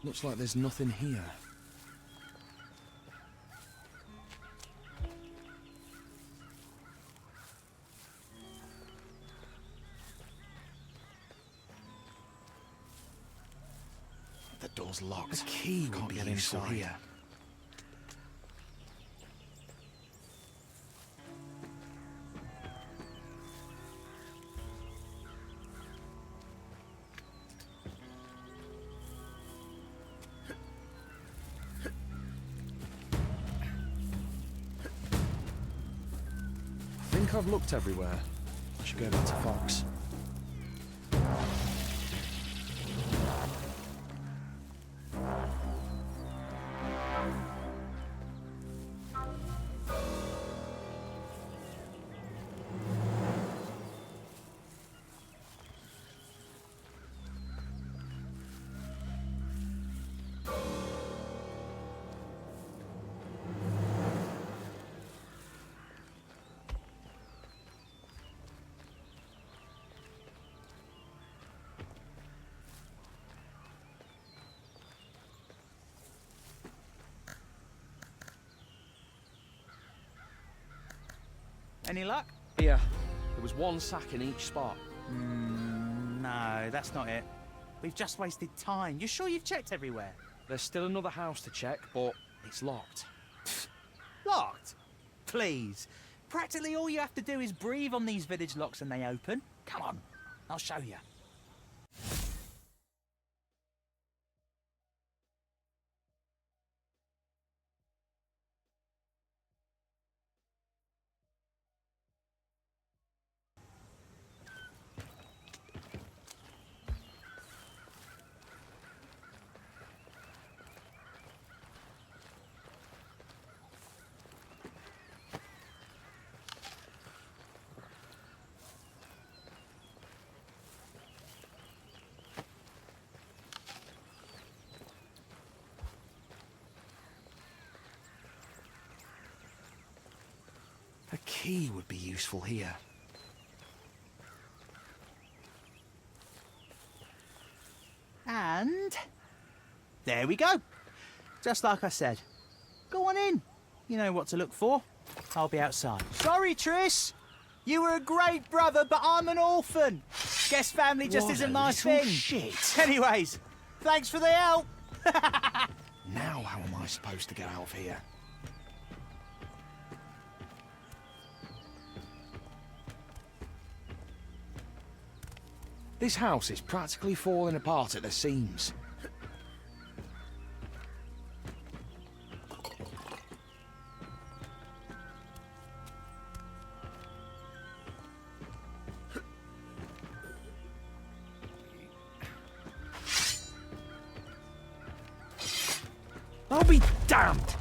Looks like there's nothing here. The door's locked. The key can't get inside here. I think I've looked everywhere. I should go back to Fox. Any luck? Yeah, there was one sack in each spot. No, that's not it. We've just wasted time. You sure you've checked everywhere? There's still another house to check, but it's locked. Locked? Please. Practically all you have to do is breathe on these village locks and they open. Come on, I'll show you. A key would be useful here. And there we go. Just like I said. Go on in. You know what to look for. I'll be outside. Sorry, Triss. You were a great brother, but I'm an orphan. Guess family just isn't my thing. Shit. Anyways, thanks for the help. Now how am I supposed to get out of here? This house is practically falling apart at the seams. I'll be damned!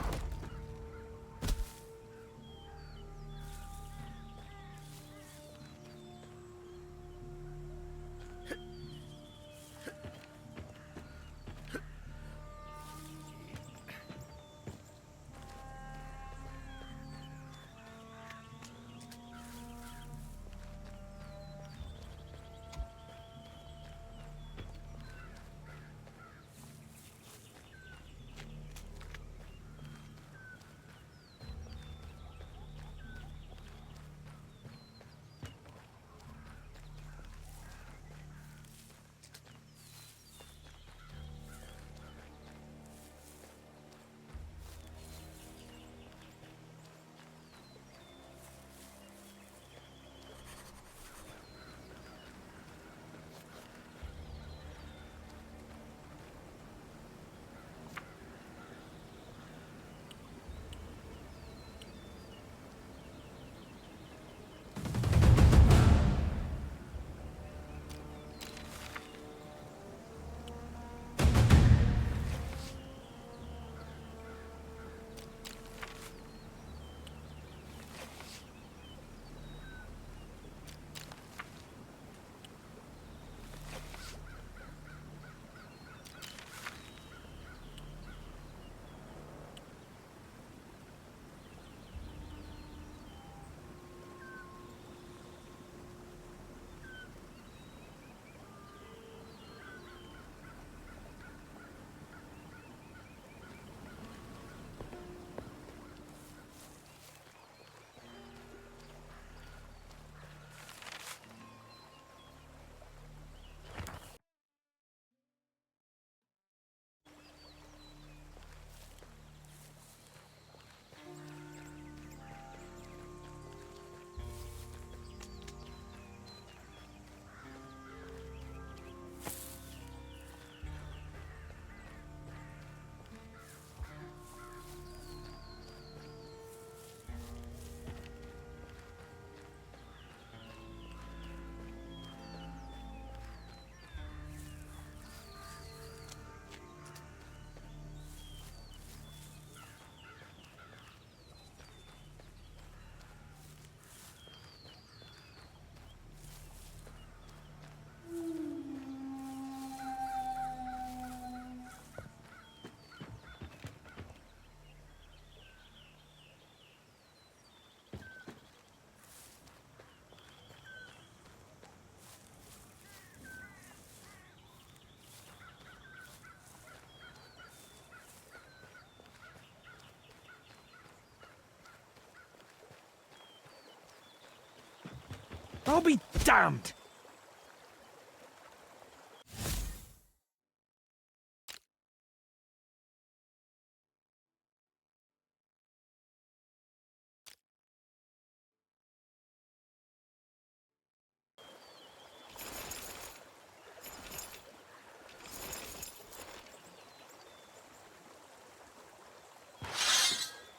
I'll be damned!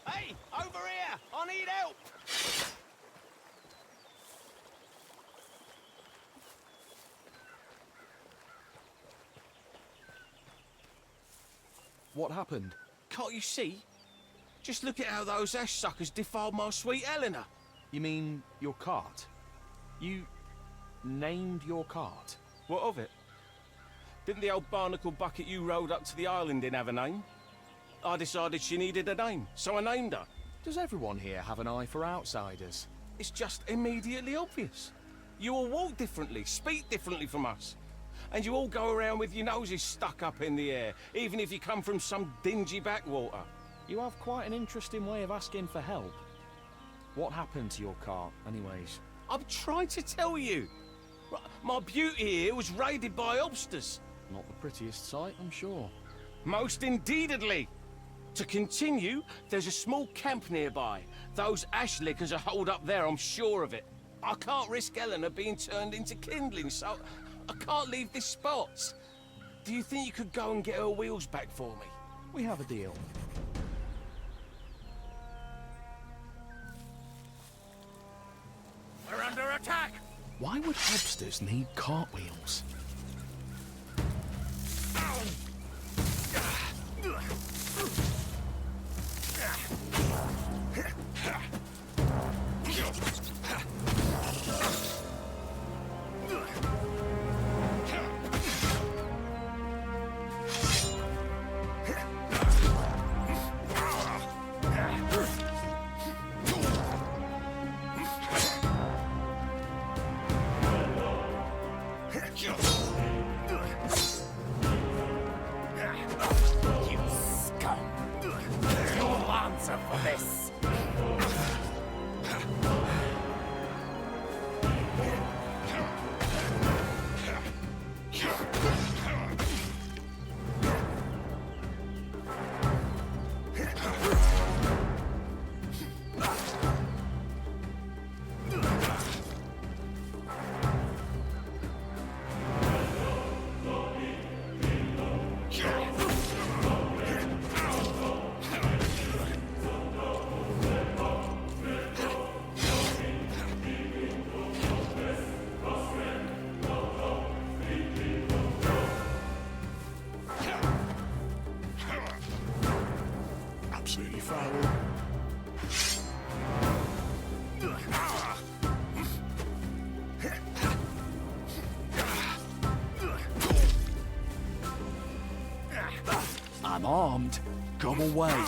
Hey, over here! I need help! What happened? Can't you see? Just look at how those ash suckers defiled my sweet Eleanor. You mean your cart? You named your cart? What of it? Didn't the old barnacle bucket you rode up to the island in have a name? I decided she needed a name, so I named her. Does everyone here have an eye for outsiders? It's just immediately obvious. You all walk differently, speak differently from us. And you all go around with your noses stuck up in the air, even if you come from some dingy backwater. You have quite an interesting way of asking for help. What happened to your cart, anyways? I'm trying to tell you. My beauty here was raided by obsters. Not the prettiest sight, I'm sure. Most indeededly. To continue, there's a small camp nearby. Those ash lickers are holed up there, I'm sure of it. I can't risk Eleanor being turned into kindling, so I can't leave this spot. Do you think you could go and get her wheels back for me? We have a deal. We're under attack! Why would obsters need cartwheels? Absolutely foul. I'm armed. Go away.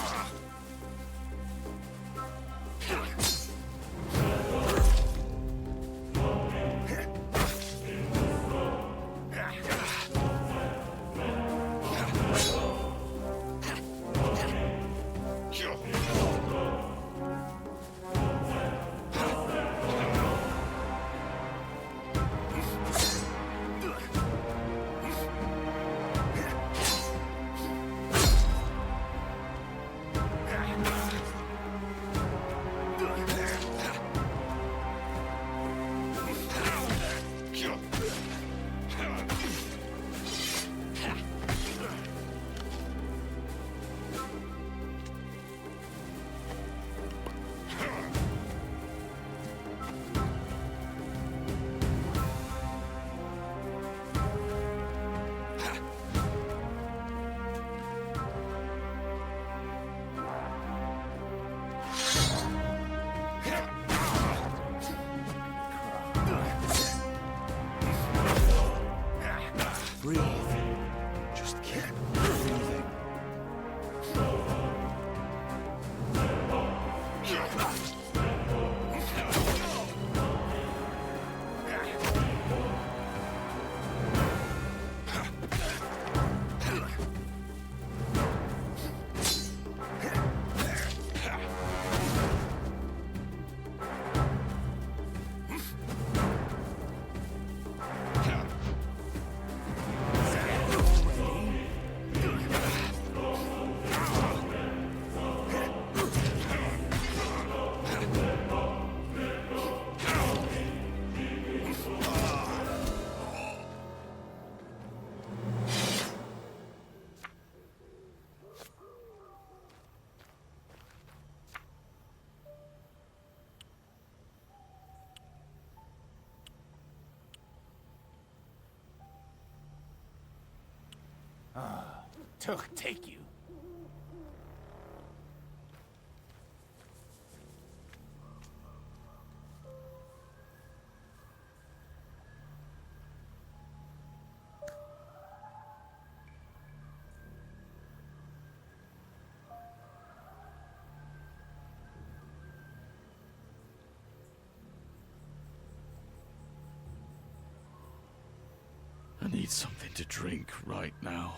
Breathe. Just keep breathing. Take you. I need something to drink right now.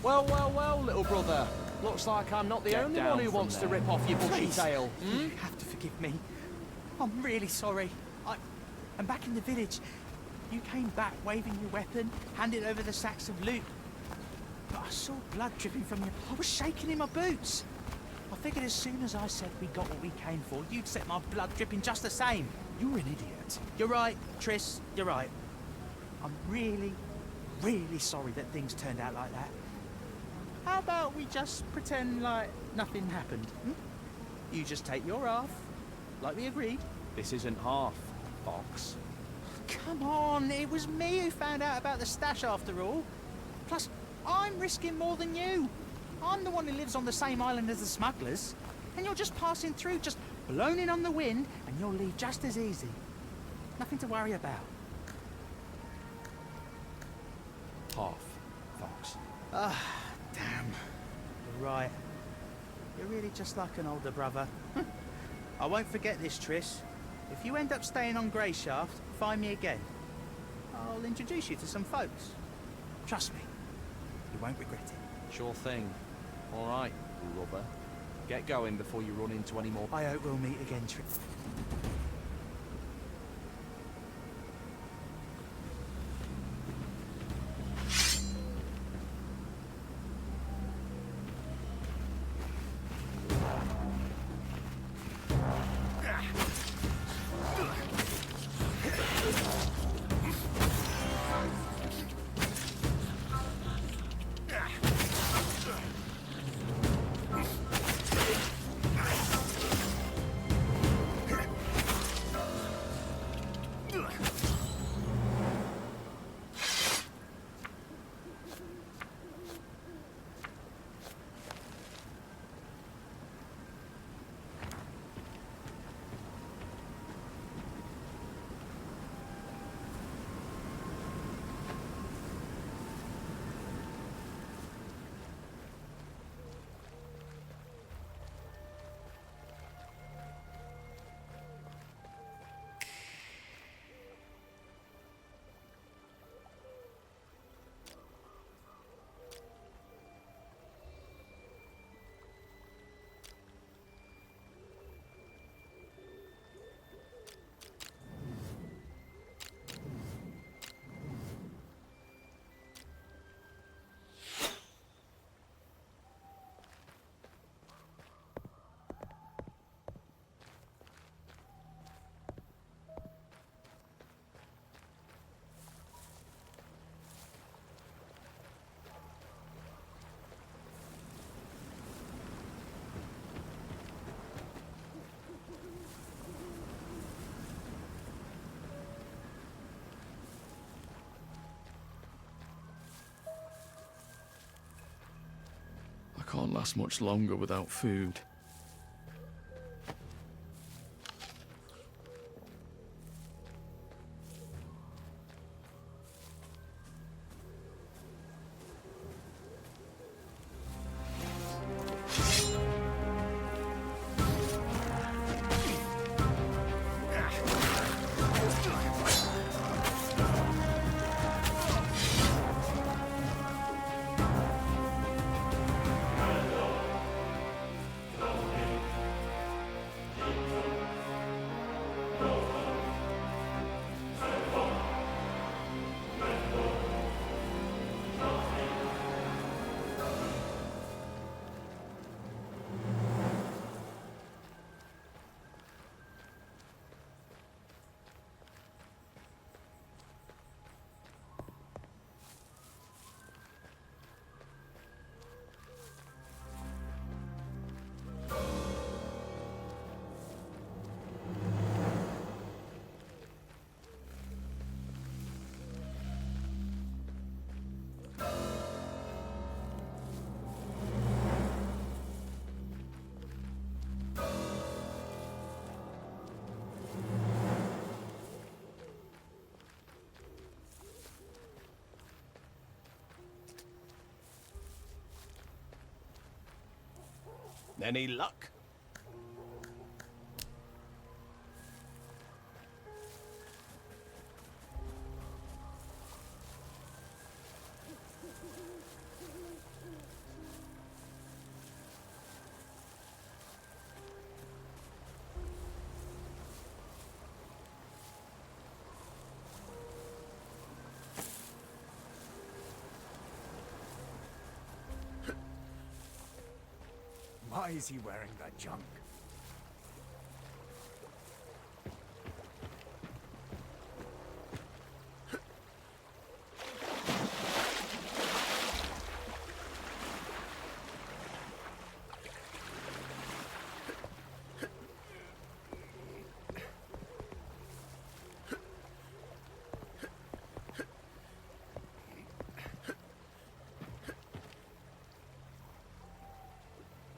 Well, well, well, little brother. Looks like I'm not the Get only down one who from wants to there. rip off your bushy Please. tail. You have to forgive me. I'm really sorry. I'm back in the village. You came back waving your weapon, handed over the sacks of loot. But I saw blood dripping from you. I was shaking in my boots. I figured as soon as I said we got what we came for, you'd set my blood dripping just the same. You're an idiot. You're right, Triss. You're right. I'm really, really sorry that things turned out like that. How about we just pretend like nothing happened? Hmm? You just take your half, like we agreed. This isn't half, Fox. Come on, it was me who found out about the stash after all. Plus, I'm risking more than you. I'm the one who lives on the same island as the smugglers. And you're just passing through, just blown in on the wind, and you'll leave just as easy. Nothing to worry about. Half, Fox. Ah, damn. You're right. You're really just like an older brother. I won't forget this, Triss. If you end up staying on Greyshaft, find me again. I'll introduce you to some folks. Trust me, you won't regret it. Sure thing. All right, rubber. Get going before you run into any more. I hope we'll meet again, Triss. can't last much longer without food. Any luck? Why is he wearing that junk?